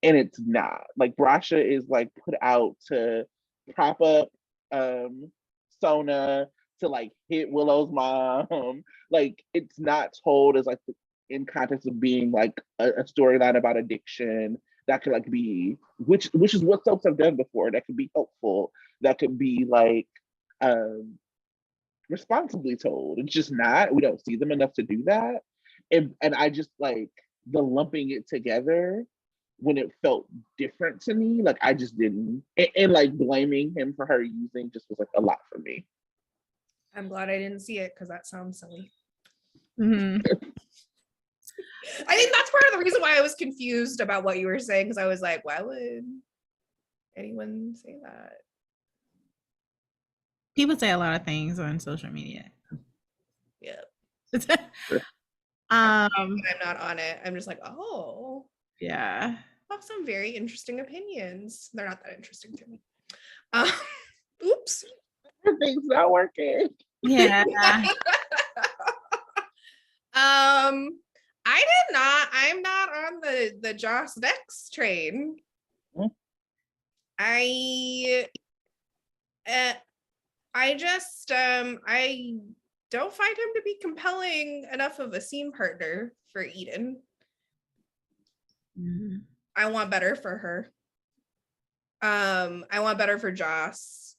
and it's not. Like Brasha is like put out to prop up Sona, to like hit Willow's mom. Like it's not told as like in context of being like a storyline about addiction that could like be, which is what soaps have done before, that could be helpful, that could be like responsibly told. It's just not. We don't see them enough to do that. And I just like the lumping it together when it felt different to me. Like I just didn't. And like blaming him for her using just was like a lot for me. I'm glad I didn't see it because that sounds silly. Mm-hmm. I think that's part of the reason why I was confused about what you were saying, because I was like, why would anyone say that? People say a lot of things on social media. Yeah. I'm not on it. I'm just like, oh. Yeah. I have some very interesting opinions. They're not that interesting to me. Oops. Everything's not working. Yeah. I'm not on the Joss Dex train. I just I don't find him to be compelling enough of a scene partner for Eden. Mm-hmm. I want better for her. I want better for Joss.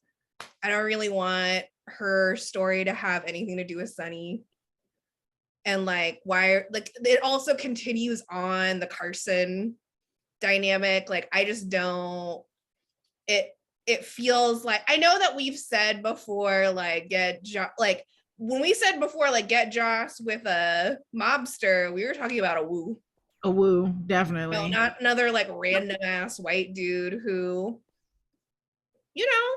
I don't really want her story to have anything to do with Sonny. And like why, like it also continues on the Carson dynamic. Like I just don't, it feels like, I know that we've said before, like like when we said before, like get Joss with a mobster, we were talking about a woo. A woo, No, definitely. not another like random ass white dude who, you know,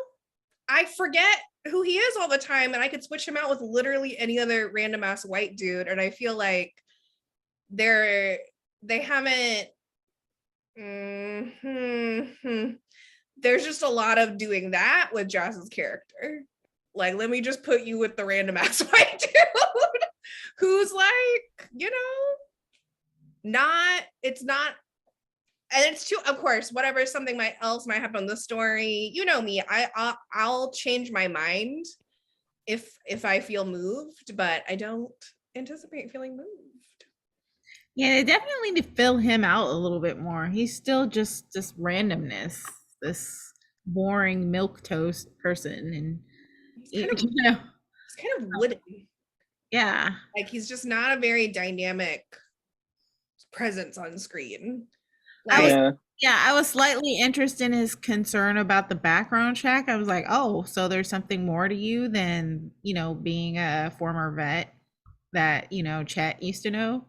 I forget who he is all the time and I could switch him out with literally any other random ass white dude. And I feel like they haven't there's just a lot of doing that with Joss's character. Like, let me just put you with the random ass white dude who's like, it's not, and it's too, of course, whatever something else might happen in the story. You know me, I'll change my mind if I feel moved, but I don't anticipate feeling moved. Yeah, they definitely need to fill him out a little bit more. He's still just randomness, this boring milk toast person, and He's kind of wooden. Yeah, like he's just not a very dynamic presence on screen. I was slightly interested in his concern about the background check. I was like, oh, so there's something more to you than being a former vet that Chet used to know.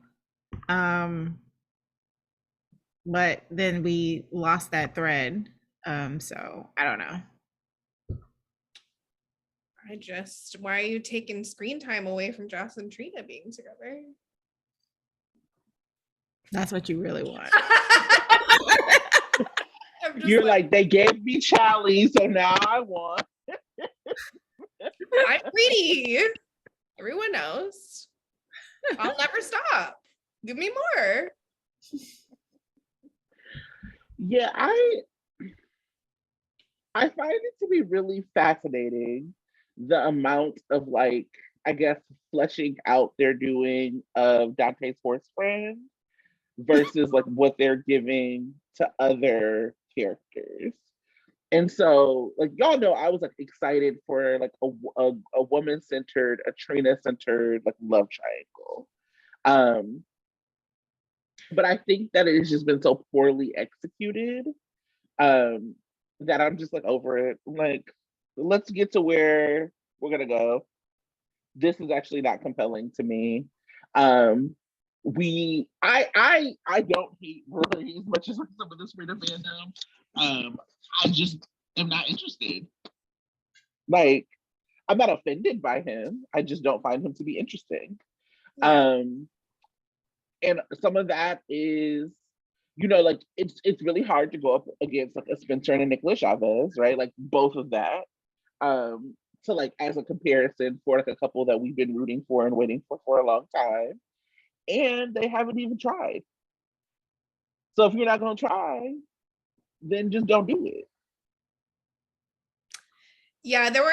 But then we lost that thread. So I don't know. Why are you taking screen time away from Joss and Trina being together? That's what you really want. You're like, they gave me Charlie, so now I want. I'm greedy. Everyone knows. I'll never stop. Give me more. Yeah, I find it to be really fascinating the amount of like, I guess, fleshing out they're doing of Dante's horse friend versus like what they're giving to other characters. And so, like, y'all know, I was like excited for like a woman centered, a Trina centered like love triangle. But I think that it has just been so poorly executed that I'm just like over it. Like, let's get to where we're gonna go. This is actually not compelling to me. I don't hate Rory as much as some of the Sprina fandom. I just am not interested. Like, I'm not offended by him. I just don't find him to be interesting. And some of that is, like it's really hard to go up against like a Spencer and a Nicholas Chavez, right? Like both of that. So like as a comparison for like a couple that we've been rooting for and waiting for a long time, and they haven't even tried. So if you're not gonna try, then just don't do it. Yeah, there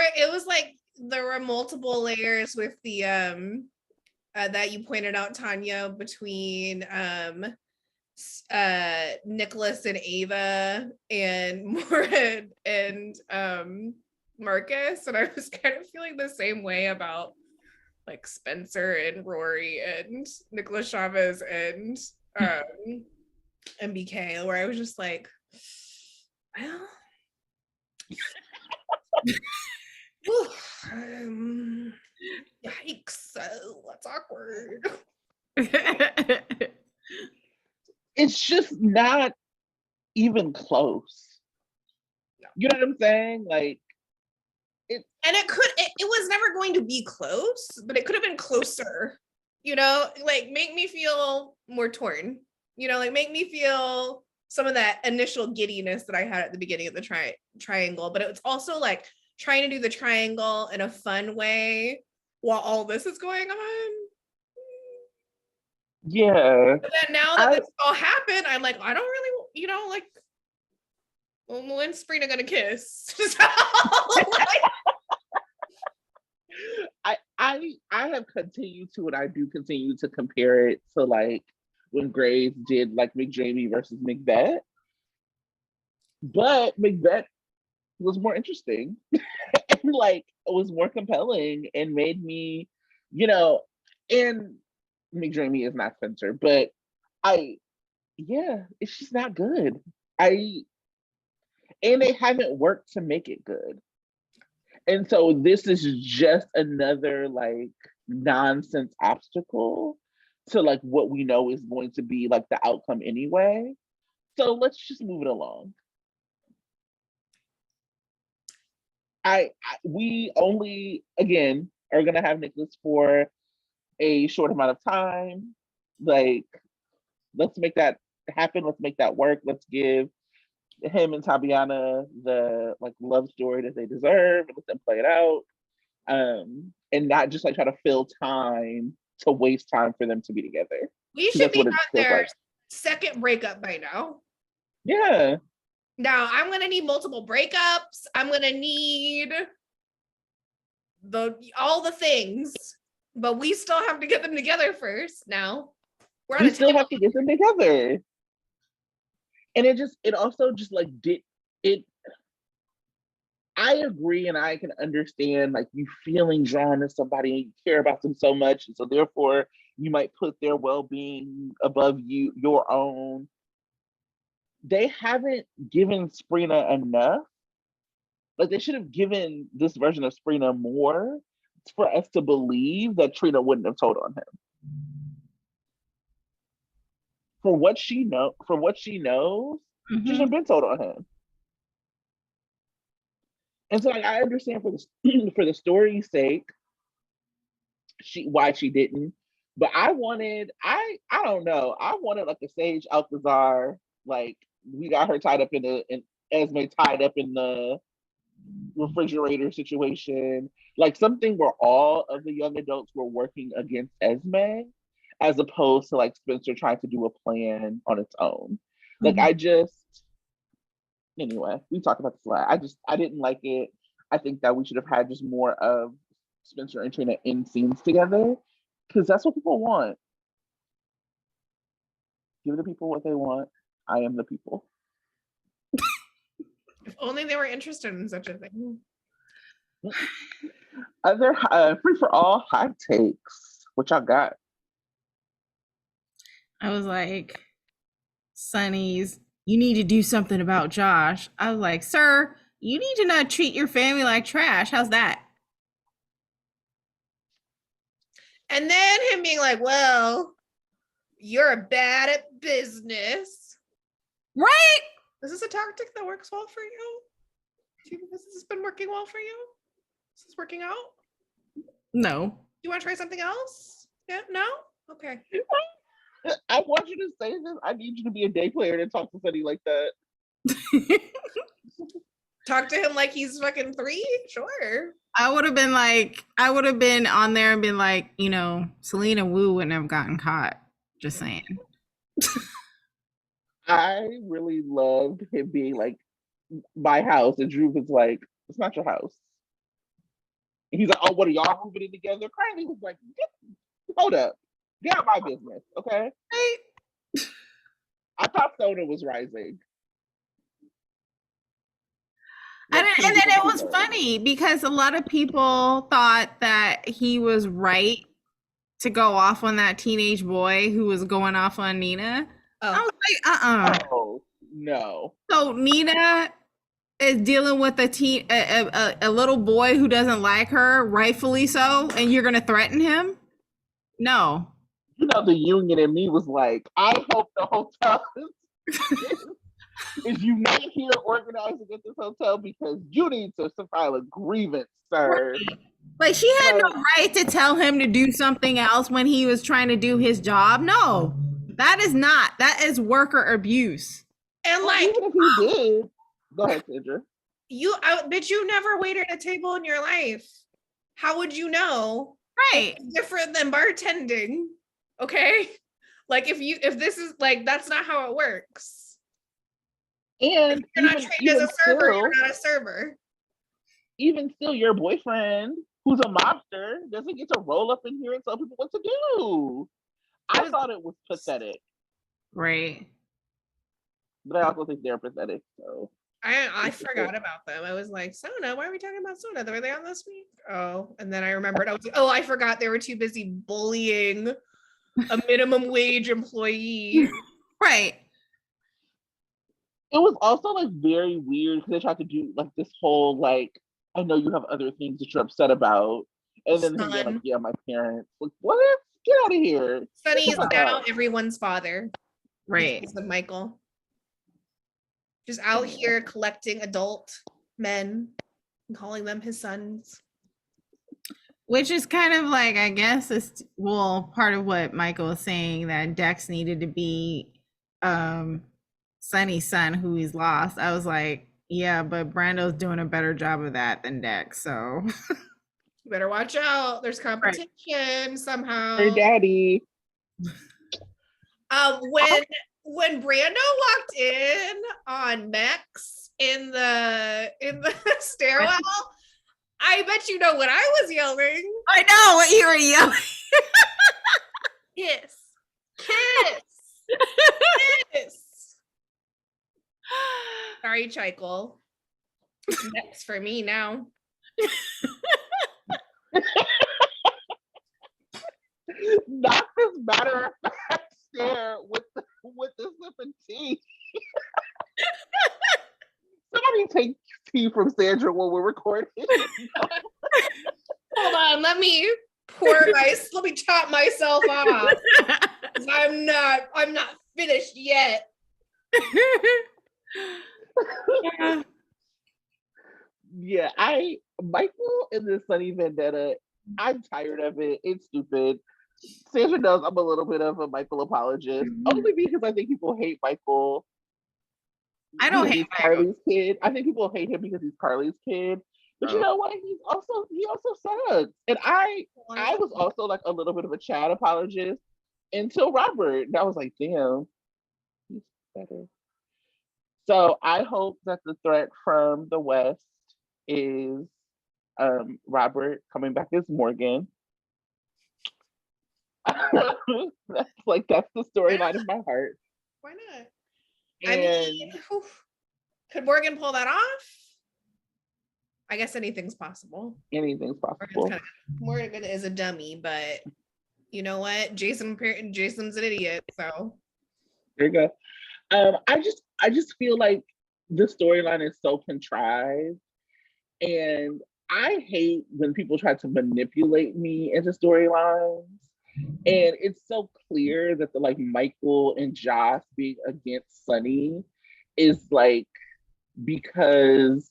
were multiple layers with the that you pointed out, Tanya, between Nicholas and Ava and Maura and Marcus, and I was kind of feeling the same way about like Spencer and Rory and Nicholas Chavez and MBK, where I was just like, well, yikes, that's awkward. It's just not even close. No. You know what I'm saying? Like, it was never going to be close, but it could have been closer. Like make me feel more torn. Like make me feel some of that initial giddiness that I had at the beginning of the triangle. But it's also like trying to do the triangle in a fun way while all this is going on. Yeah. But then now that this all happened, I'm like, I don't really, like, when's Sprina gonna kiss? So, I have continued to, and I do continue to compare it to like when Graves did like McDreamy versus Macbeth. But Macbeth was more interesting and like it was more compelling and made me, and McDreamy is not Spencer, but it's just not good. And they haven't worked to make it good. And so this is just another like nonsense obstacle to like what we know is going to be like the outcome anyway. So let's just move it along. We only again are gonna have Nicholas for a short amount of time. Like, let's make that happen. Let's make that work. Let's give him and Tabiana the like love story that they deserve, and let them play it out. And not just like try to fill time to waste time for them to be together. We should be on their second breakup by now. Yeah. Now I'm gonna need multiple breakups. I'm gonna need all the things, but we still have to get them together first. Now we still have to get them together, and it also just like did it. I agree, and I can understand like you feeling drawn to somebody and you care about them so much, and so therefore you might put their well-being above your own. They haven't given Sprina enough. Like, they should have given this version of Sprina more for us to believe that Trina wouldn't have told on him. For what she knows, she should have been told on him. And so like, I understand for the story's sake, why she didn't. But I don't know. I wanted like a Sage Alcazar, like we got her tied up in Esme tied up in the refrigerator situation, like something where all of the young adults were working against Esme, as opposed to like Spencer trying to do a plan on its own. Like anyway, we talked about this a lot. I didn't like it. I think that we should have had just more of Spencer and Trina in scenes together, because that's what people want. Give the people what they want. I am the people. If only they were interested in such a thing. Other free for all hot takes. What y'all got? I was like, Sonny's, you need to do something about Josh. I was like, sir, you need to not treat your family like trash. How's that? And then him being like, well, you're bad at business. Right? Is this a tactic that works well for you? Do you think this has been working well for you? Is this working out? No. You want to try something else? Yeah, no? Okay. I want you to say this. I need you to be a day player to talk to somebody like that. Talk to him like he's fucking 3? Sure. I would have been on there and been like, you know, Selena Wu wouldn't have gotten caught. Just saying. I really loved him being like, my house. And Drew was like, it's not your house. And he's like, oh, what are y'all moving in together? Carly was like, hold up. Get out my business, okay? Right. I thought Soda was rising. And then it was funny because a lot of people thought that he was right to go off on that teenage boy who was going off on Nina. Oh. I was like, Oh, no. So Nina is dealing with a little boy who doesn't like her, rightfully so, and you're going to threaten him? No. You know, the union in me was like, I hope the hotel is united here organizing at this hotel, because you need to file a grievance, sir. Right. Like, she had no right to tell him to do something else when he was trying to do his job. No, that is worker abuse. And like, even if he did, go ahead, Sandra. But you never waited a table in your life. How would you know? Right. It's different than bartending. Okay. Like, if this is like, that's not how it works. And if you're not trained as a server, you're not a server. Even still, your boyfriend, who's a mobster, doesn't get to roll up in here and tell people what to do. I thought it was pathetic. Right. But I also think they're pathetic. So I forgot about them. I was like, Sona, why are we talking about Sona? Were they on this week? Oh, and then I remembered. I was like, oh, I forgot they were too busy bullying a minimum wage employee. Right. It was also like very weird because they tried to do like this whole like, I know you have other things that you're upset about, and then they're like, yeah, my parents. Like, what? Get out of here. Sonny is Shut now up. everyone's father. Right. Because of Michael. Just out here collecting adult men and calling them his sons. Which is kind of like, I guess, it's part of what Michael was saying, that Dex needed to be Sonny's son who he's lost. I was like, yeah, but Brando's doing a better job of that than Dex. So You better watch out. There's competition somehow. Her daddy. When Brando walked in on Max in the stairwell, I bet you know what I was yelling. I know what you were yelling. Kiss. Kiss. Kiss. Sorry, Chikel. Next for me now. Not this matter of fact stare with the sipping tea. Somebody take tea from Sandra when we're recording. Hold on, let me top myself off. I'm not finished yet. Yeah, Michael in this Sonny vendetta, I'm tired of it. It's stupid. Sandra knows I'm a little bit of a Michael apologist, only because I think people hate Michael. I don't hate Carly's kid. I think people hate him because he's Carly's kid. But you know what? He also sucks. And I was also like a little bit of a Chad apologist until Robert. And I was like, damn, he's better. So I hope that the threat from the West is Robert coming back as Morgan. that's the storyline of my heart. Why not? I mean, could Morgan pull that off? I guess anything's possible. Anything's possible. Morgan is a dummy, but you know what? Jason's an idiot, so there you go. I just feel like the storyline is so contrived, and I hate when people try to manipulate me into storylines. And it's so clear that the like Michael and Josh being against Sonny is like because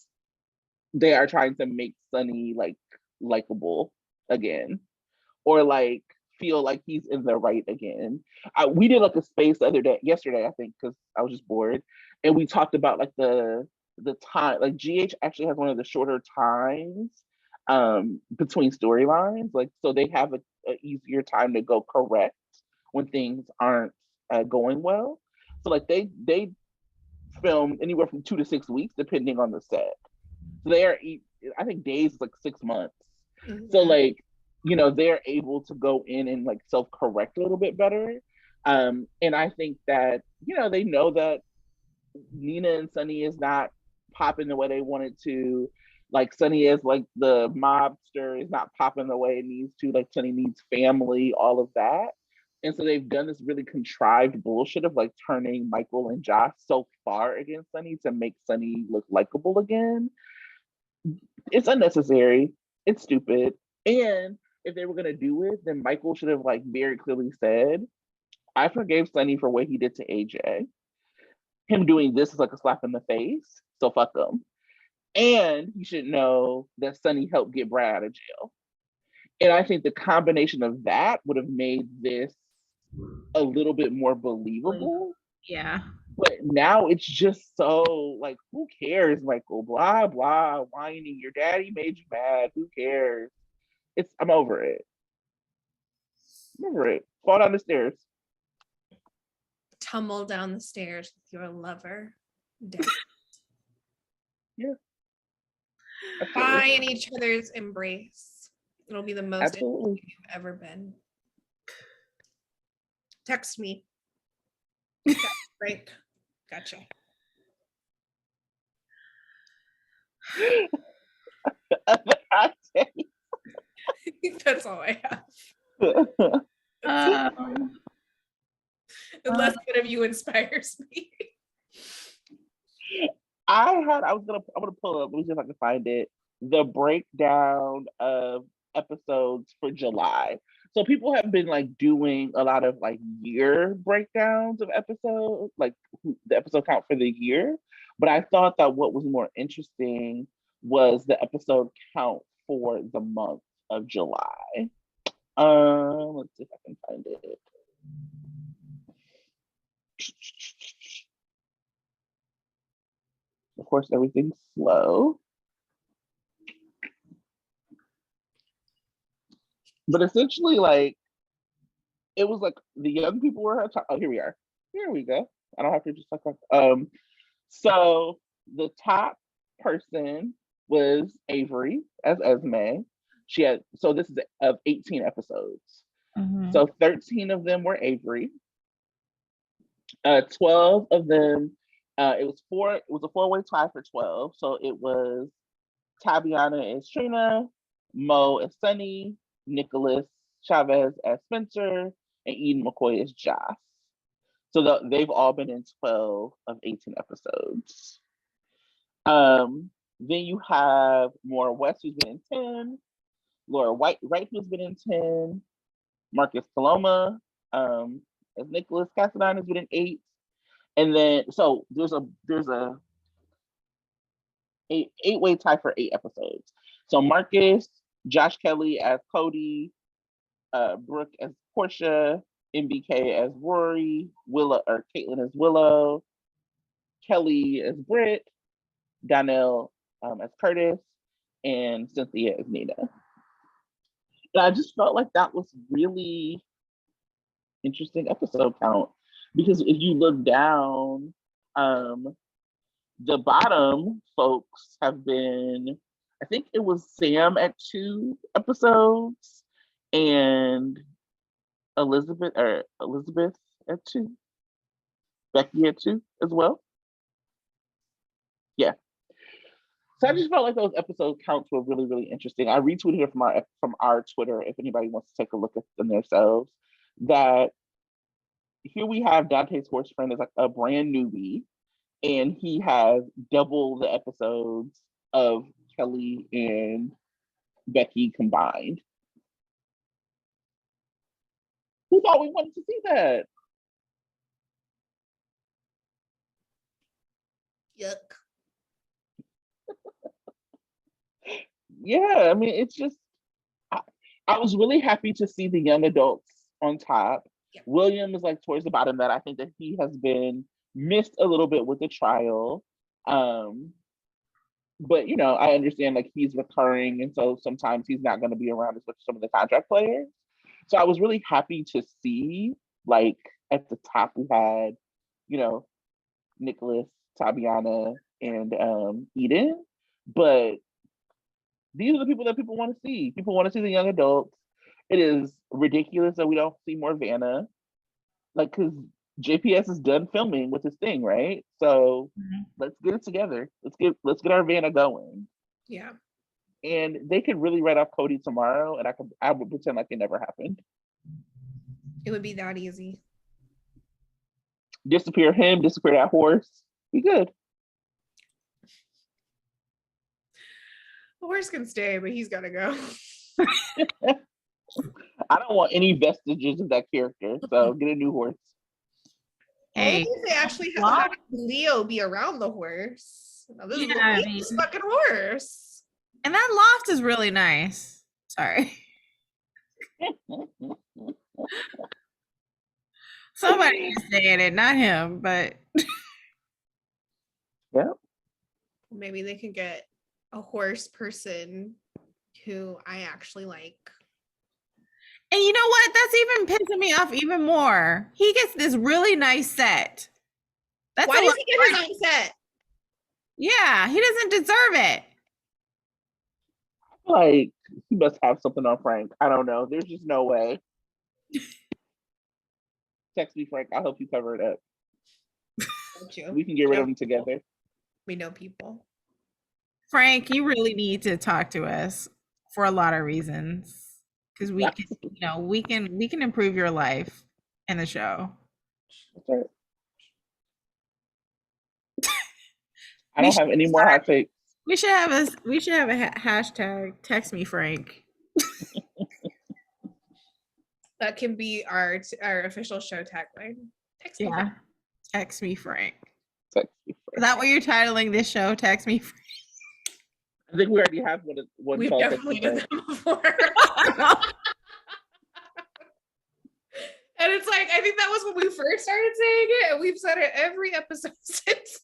they are trying to make Sonny like likable again, or like feel like he's in the right again. We did like a space yesterday, I think, because I was just bored, and we talked about like the time. Like GH actually has one of the shorter times between storylines, like so they have a easier time to go correct when things aren't going well. So like they film anywhere from 2 to 6 weeks depending on the set. So they are, I think days is like 6 months. Mm-hmm. So like, you know, they're able to go in and like self-correct a little bit better. And I think that, you know, they know that Nina and Sonny is not popping the way they wanted to. Like Sonny is like the mobster is not popping the way it needs to. Like Sonny needs family, all of that. And so they've done this really contrived bullshit of like turning Michael and Josh so far against Sonny to make Sonny look likable again. It's unnecessary. It's stupid. And if they were gonna do it, then Michael should have like very clearly said, I forgave Sonny for what he did to AJ. Him doing this is like a slap in the face, so fuck him. And he should know that Sonny helped get Brad out of jail. And I think the combination of that would have made this a little bit more believable. Yeah. But now it's just so like, who cares, Michael? Blah, blah, whining. Your daddy made you mad. Who cares? I'm over it. I'm over it. Fall down the stairs. Tumble down the stairs with your lover. Yeah. By in each other's embrace. It'll be the most you've ever been. Text me. Break. Gotcha. That's all I have. Unless one of you inspires me. I'm gonna pull up, let me see if I can find it, the breakdown of episodes for July. So people have been like doing a lot of like year breakdowns of episodes, like the episode count for the year. But I thought that what was more interesting was the episode count for the month of July. Let's see if I can find it. Of course, everything's slow. But essentially, like, it was like the young people were oh, here we are. Here we go. I don't have to just like so the top person was Avery as Esme. She had, so this is of 18 episodes. Mm-hmm. So 13 of them were Avery. 12 of them, it was a four-way tie for 12. So it was Tabiana as Trina, Mo as Sonny, Nicholas Chavez as Spencer, and Eden McCoy as Joss. So they've all been in 12 of 18 episodes. Then you have Maura West, who's been in 10, Laura Wright, who's been in 10, Marcus Coloma, as Nicholas Cassadine has been in 8. And then so there's a 8-way tie for 8 episodes. So Marcus, Josh Kelly as Cody, Brooke as Portia, MBK as Rory, Caitlin as Willow, Kelly as Britt, Donnell as Curtis, and Cynthia as Nina. And I just felt like that was really interesting episode count, because if you look down, the bottom folks have been, I think it was Sam at 2 episodes and Elizabeth at 2, Becky at 2 as well. Yeah. So I just felt like those episode counts were really, really interesting. I retweeted it from our Twitter if anybody wants to take a look at them themselves. That here we have Dante's horse friend as like a brand newbie, and he has double the episodes of Kelly and Becky combined. Who thought we wanted to see that? Yuck. Yeah, I mean, it's just, I was really happy to see the young adults on top. Yeah. William is like towards the bottom, that I think that he has been missed a little bit with the trial. But you know, I understand like he's recurring, and so sometimes he's not going to be around as much as some of the contract players. So I was really happy to see, like, at the top we had, you know, Nicholas, Tabiana, and Eden. But these are the people that people want to see. People want to see the young adults. It is ridiculous that we don't see more Vanna. Like, because JPS is done filming with his thing, right? So let's get it together. Let's get our Vanna going. Yeah. And they could really write off Cody tomorrow, and I would pretend like it never happened. It would be that easy. Disappear him, disappear that horse. Be good. The horse can stay, but he's got to go. I don't want any vestiges of that character, so get a new horse. Hey, only if they actually have Leo be around the horse. Now, this is a fucking horse. And that loft is really nice. Sorry. Somebody is saying it, not him, but yeah. Maybe they could get a horse person who I actually like. And you know what? That's even pissing me off even more. He gets this really nice set. Why does he get his own set? Yeah, he doesn't deserve it. Like, he must have something on Frank. I don't know. There's just no way. Text me, Frank. I'll help you cover it up. We can get rid of them together. We know people. Frank, you really need to talk to us for a lot of reasons, because we can, you know, we can improve your life in the show. That's right. I don't have any more hot takes. We should have a hashtag. Text me, Frank. That can be our official show tagline. Text me. Yeah. Text me Frank. Text me Is Frank. that what you're titling this show? Text me Frank. I think we already have one We've called definitely Text Me done Frank. that before. And it's like, I think that was when we first started saying it, and we've said it every episode since.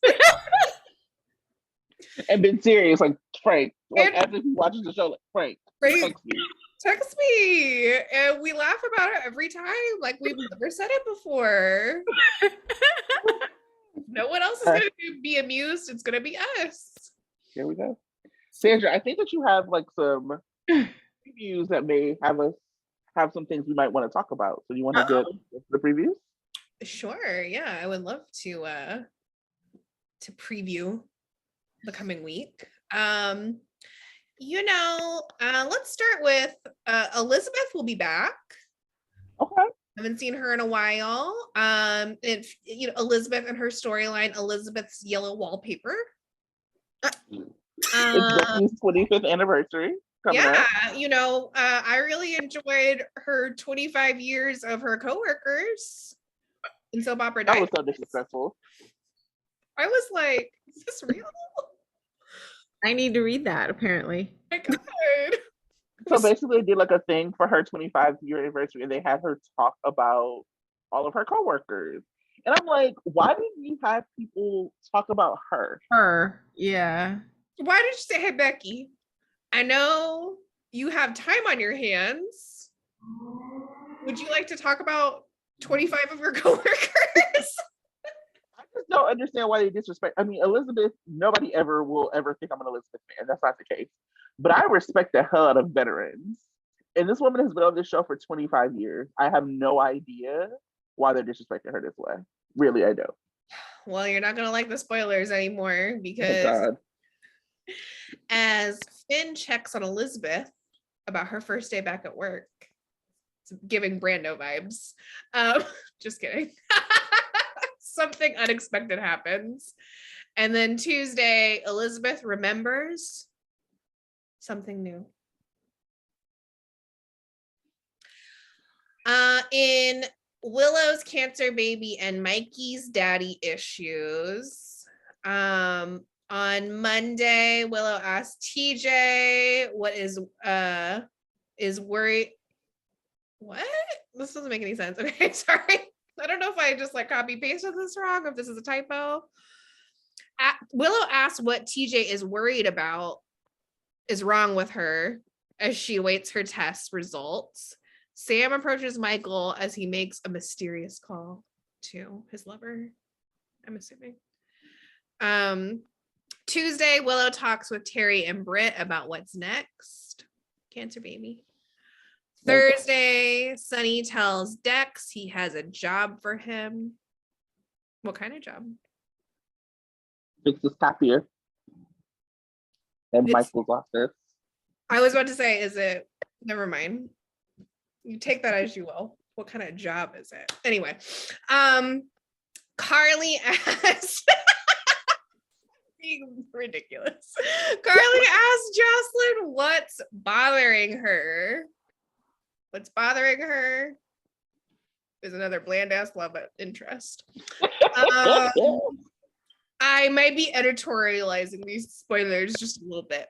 And been serious, like Frank. Like And- after he watches the show, like Frank. Frank. Text me. And we laugh about it every time. Like we've never said it before. No one else is gonna be amused. It's gonna be us. Here we go. Sandra, I think that you have like some previews that may have some things we might want to talk about. So you want to get the previews? Sure. Yeah, I would love to preview the coming week. Let's start with Elizabeth will be back. Okay. Haven't seen her in a while. Elizabeth and her storyline, Elizabeth's yellow wallpaper. It's Becky's 25th anniversary. Yeah, I really enjoyed her 25 years of her coworkers in soap opera. That was so disrespectful. I was like, is this real? I need to read that, apparently. Oh my God. So basically, they did like a thing for her 25-year anniversary, and they had her talk about all of her coworkers. And I'm like, why didn't you have people talk about her? Her, yeah. Why did you say, hey, Becky, I know you have time on your hands. Would you like to talk about 25 of your coworkers? I just don't understand why they disrespect. I mean, Elizabeth, nobody will ever think I'm an Elizabeth fan. That's not the case. But I respect the hell out of veterans. And this woman has been on this show for 25 years. I have no idea why they're disrespecting her this way. Really, I don't. Well, you're not going to like the spoilers anymore because as Finn checks on Elizabeth about her first day back at work, it's giving Brando vibes. Just kidding. Something unexpected happens. And then Tuesday, Elizabeth remembers something new. In Willow's cancer baby and Mikey's daddy issues, on Monday, Willow asked TJ what is worried. What? This doesn't make any sense. Okay, sorry. I don't know if I just like copy pasted this wrong, if this is a typo. Willow asked what TJ is worried about is wrong with her as she awaits her test results. Sam approaches Michael as he makes a mysterious call to his lover, I'm assuming. Tuesday, Willow talks with Terry and Britt about what's next. Cancer baby. Thursday, Sonny tells Dex he has a job for him. What kind of job? Fix this copier. And Michael's office. I was about to say, is it? Never mind. You take that as you will. What kind of job is it? Anyway, Carly asked, being ridiculous. Carly asked Jocelyn what's bothering her. What's bothering her is another bland ass love interest. I might be editorializing these spoilers just a little bit.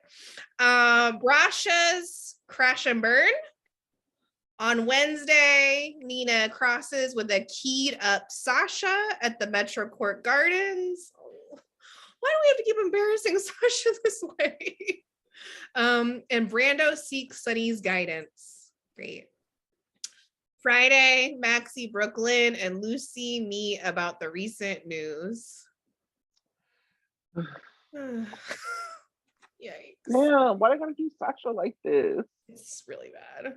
Brasha's crash and burn. On Wednesday, Nina crosses with a keyed up Sasha at the Metro Court Gardens. Why do we have to keep embarrassing Sasha this way? And Brando seeks Sonny's guidance. Great. Friday, Maxie, Brooklyn, and Lucy meet about the recent news. Yikes. Yeah, why do I gotta do Sasha like this? It's really bad.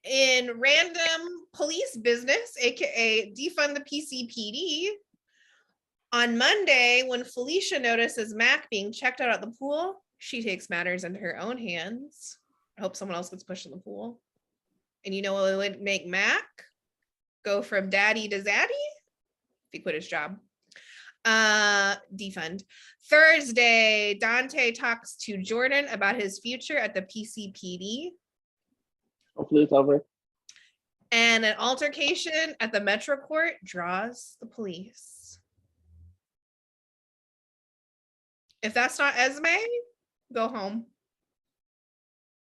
In random police business, aka defund the PCPD, on Monday, when Felicia notices Mac being checked out at the pool, she takes matters into her own hands. I hope someone else gets pushed in the pool. And you know what would make Mac go from daddy to zaddy? If he quit his job. Defund. Thursday, Dante talks to Jordan about his future at the PCPD. Hopefully it's over. And an altercation at the Metro Court draws the police. If that's not Esme, go home.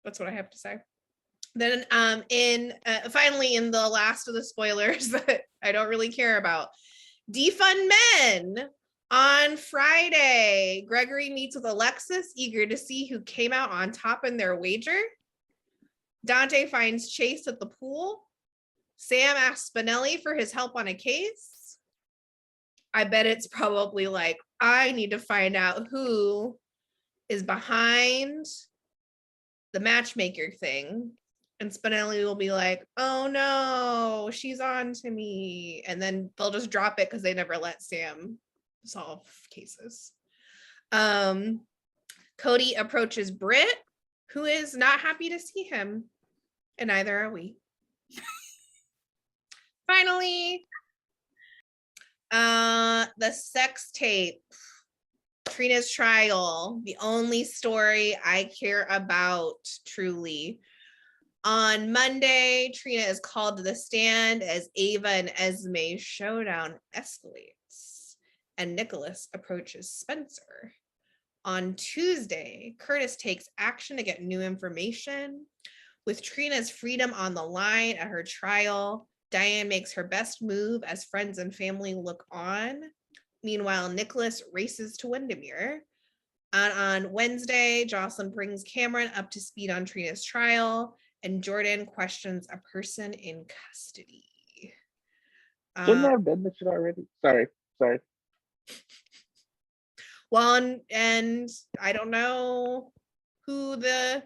That's what I have to say. Then finally in the last of the spoilers that I don't really care about, Defund Men. On Friday, Gregory meets with Alexis, eager to see who came out on top in their wager. Dante finds Chase at the pool. Sam asks Spinelli for his help on a case. I bet it's probably like, I need to find out who is behind the matchmaker thing. And Spinelli will be like, oh no, she's on to me. And then they'll just drop it because they never let Sam solve cases. Cody approaches Britt, who is not happy to see him. And neither are we. Finally, the sex tape. Trina's trial, the only story I care about, truly. On Monday, Trina is called to the stand as Ava and Esme showdown escalates, and Nicholas approaches Spencer. On Tuesday, Curtis takes action to get new information. With Trina's freedom on the line at her trial, Diane makes her best move as friends and family look on. Meanwhile, Nicholas races to Windermere. And on Wednesday, Jocelyn brings Cameron up to speed on Trina's trial, and Jordan questions a person in custody. Shouldn't there have been this shit already? Sorry. Well, and I don't know who the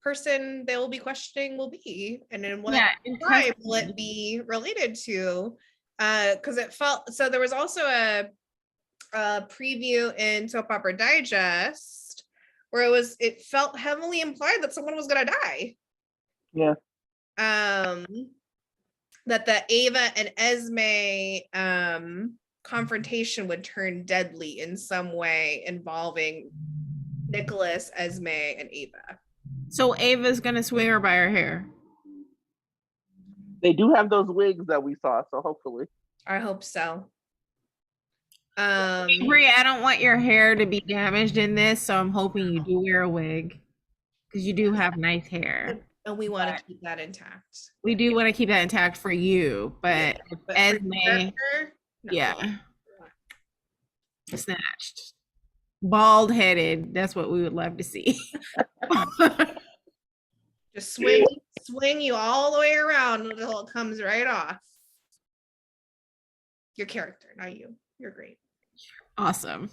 person they will be questioning will be, and in what tribe will it be related to? Because it felt so. There was also a preview in Soap Opera Digest where it felt heavily implied that someone was gonna die. Yeah. That the Ava and Esme confrontation would turn deadly in some way involving Nicholas, Esme, and Ava. So Ava's gonna swing her by her hair. They do have those wigs that we saw, so hopefully. I hope so. Avery, I don't want your hair to be damaged in this, so I'm hoping you do wear a wig because you do have nice hair. And we want to keep that intact. We do want to keep that intact for you, but Esme, yeah, snatched, bald-headed. That's what we would love to see. Just swing you all the way around until it comes right off. Your character, not you. You're great. Awesome.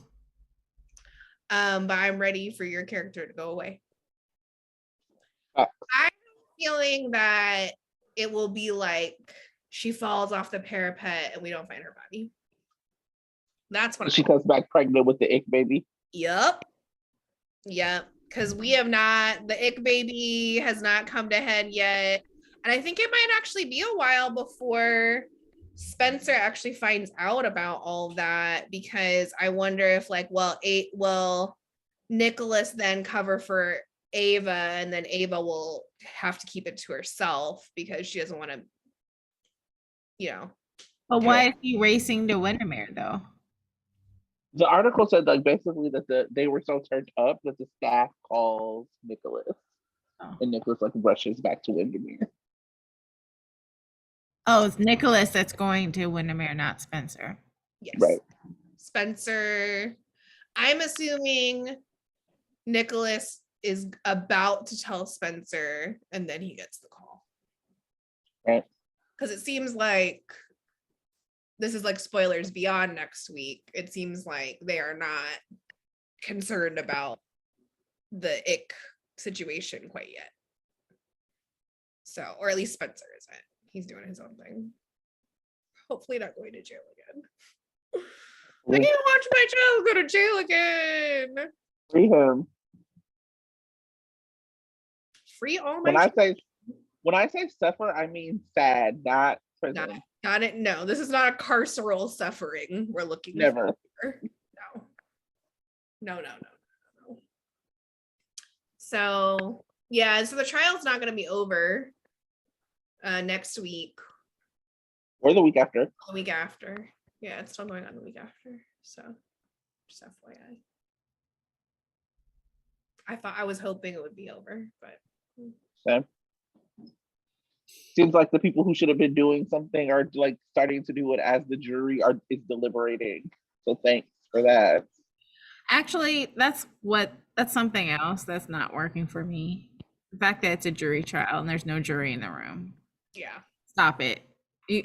But I'm ready for your character to go away. I'm feeling that it will be like she falls off the parapet and we don't find her body. That's what she comes back pregnant with the ick baby. Yep. Because we have not, the ick baby has not come to head yet. And I think it might actually be a while before Spencer actually finds out about all of that, because I wonder if will Nicholas then cover for Ava, and then Ava will have to keep it to herself because she doesn't want to, But why is he racing to Windermere though? The article said basically that they were so turned up that the staff calls Nicholas, and Nicholas rushes back to Windermere. Oh, it's Nicholas that's going to Windermere, not Spencer. Yes. Right. Spencer, I'm assuming Nicholas is about to tell Spencer and then he gets the call. Right. Because it seems like this is like spoilers beyond next week. It seems like they are not concerned about the ick situation quite yet. So, or at least Spencer isn't. He's doing his own thing. Hopefully not going to jail again. I can't watch my child go to jail again. Free him. Free all my When I say suffer, I mean sad, not prison. Not it. No, this is not a carceral suffering we're looking Never. for. No. So Yeah, so the trial's not going to be over next week. Or the week after. The week after. Yeah, it's still going on the week after. So just FYI. I was hoping it would be over, but Same. Seems like the people who should have been doing something are like starting to do it as the jury is deliberating. So thanks for that. Actually, that's something else that's not working for me. The fact that it's a jury trial and there's no jury in the room. yeah. Stop it.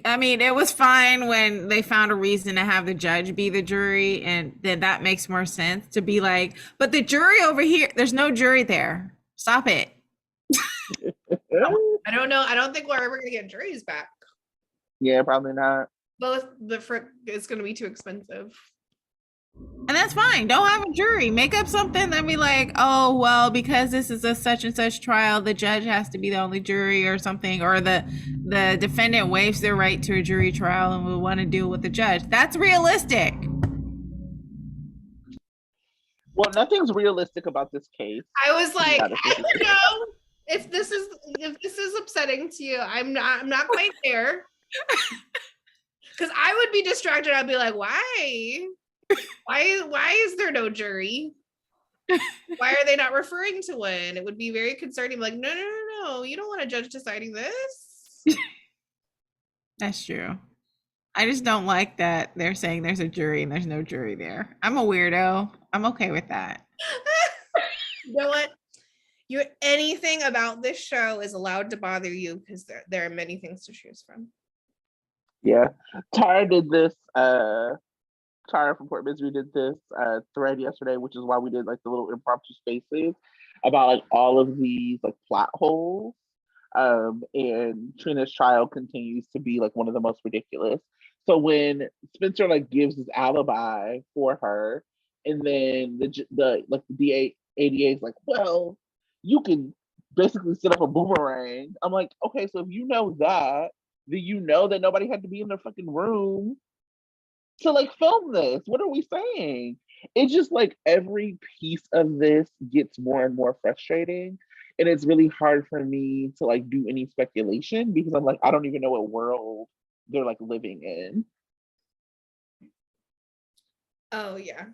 I mean, it was fine when they found a reason to have the judge be the jury, and then that makes more sense to be like, but the jury over here, there's no jury there. Stop it. I don't know. I don't think we're ever gonna get juries back. Yeah, probably not. Both it's gonna be too expensive. And that's fine. Don't have a jury. Make up something and be like, oh, well, because this is a such and such trial, the judge has to be the only jury or something, or the defendant waives their right to a jury trial and will want to deal with the judge. That's realistic. Well, nothing's realistic about this case. I was like, I don't know if this is upsetting to you. I'm not quite there. Because I would be distracted. I'd be like, why? Why is there no jury? Why are they not referring to one? It would be very concerning. Like, no, you don't want a judge deciding this. That's true. I just don't like that they're saying there's a jury and there's no jury there. I'm a weirdo. I'm okay with that. You know what? Anything about this show is allowed to bother you because there are many things to choose from. Yeah. Tara did this Tara from Port Misery did this thread yesterday, which is why we did like the little impromptu spaces about like all of these like plot holes. And Trina's trial continues to be like one of the most ridiculous. So when Spencer like gives his alibi for her, and then the ADA is like, well, you can basically set up a boomerang. I'm like, okay, so if you know that, then you know that nobody had to be in the fucking room to like film this. What are we saying? It's just like every piece of this gets more and more frustrating, and it's really hard for me to like do any speculation because I'm like, I don't even know what world they're like living in. Oh yeah.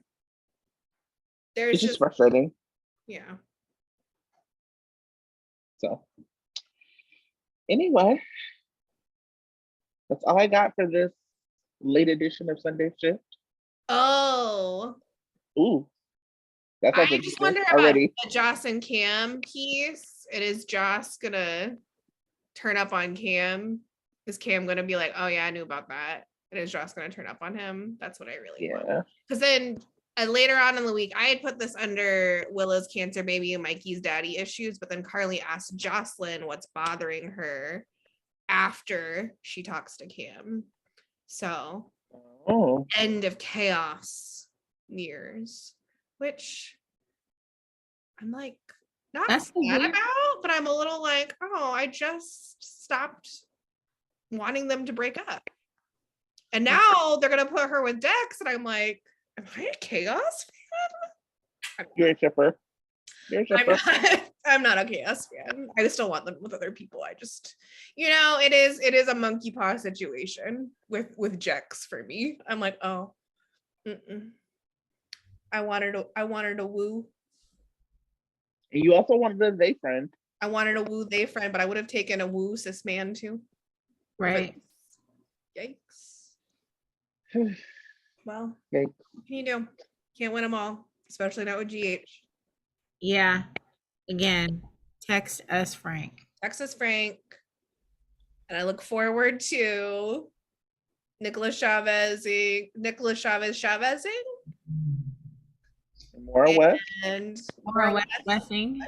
It's just frustrating. Yeah. So anyway, that's all I got for this late edition of Sunday Shift. Oh. Ooh. That's I just wonder already. About the Joss and Cam piece. Is Joss gonna turn up on Cam? Is Cam gonna be like, oh yeah, I knew about that? And is Joss gonna turn up on him? That's what I really want. Because then later on in the week, I had put this under Willow's cancer baby and Mikey's daddy issues, but then Carly asked Jocelyn what's bothering her after she talks to Cam. So end of chaos nears, which I'm like not sad about, but I'm a little like, oh, I just stopped wanting them to break up. And now they're gonna put her with Dex, and I'm like, am I a chaos fan? You're a shipper. I'm not a chaos fan. I just don't want them with other people. I just, it is a monkey paw situation with Jex for me. I'm like, oh, I wanted to woo. And you also wanted a they friend. I wanted a woo they friend, but I would have taken a woo cis man too. Right. Yikes. Well, Yikes. What can you do? Can't win them all, especially not with GH. Yeah. Again, text us Frank. Text us Frank. And I look forward to Nicholas Chavez-ing. Maura West. And Maura Westing.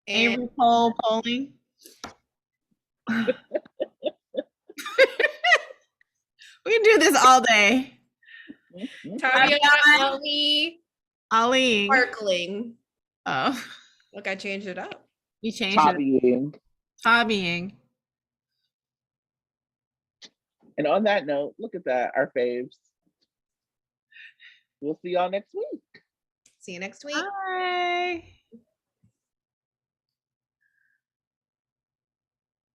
And Avery polling. We can do this all day. Taviana Ali. Sparkling. Oh. Look, I changed it up. You changed it. Hobbying. And on that note, look at that, our faves. We'll see y'all next week. See you next week. Bye.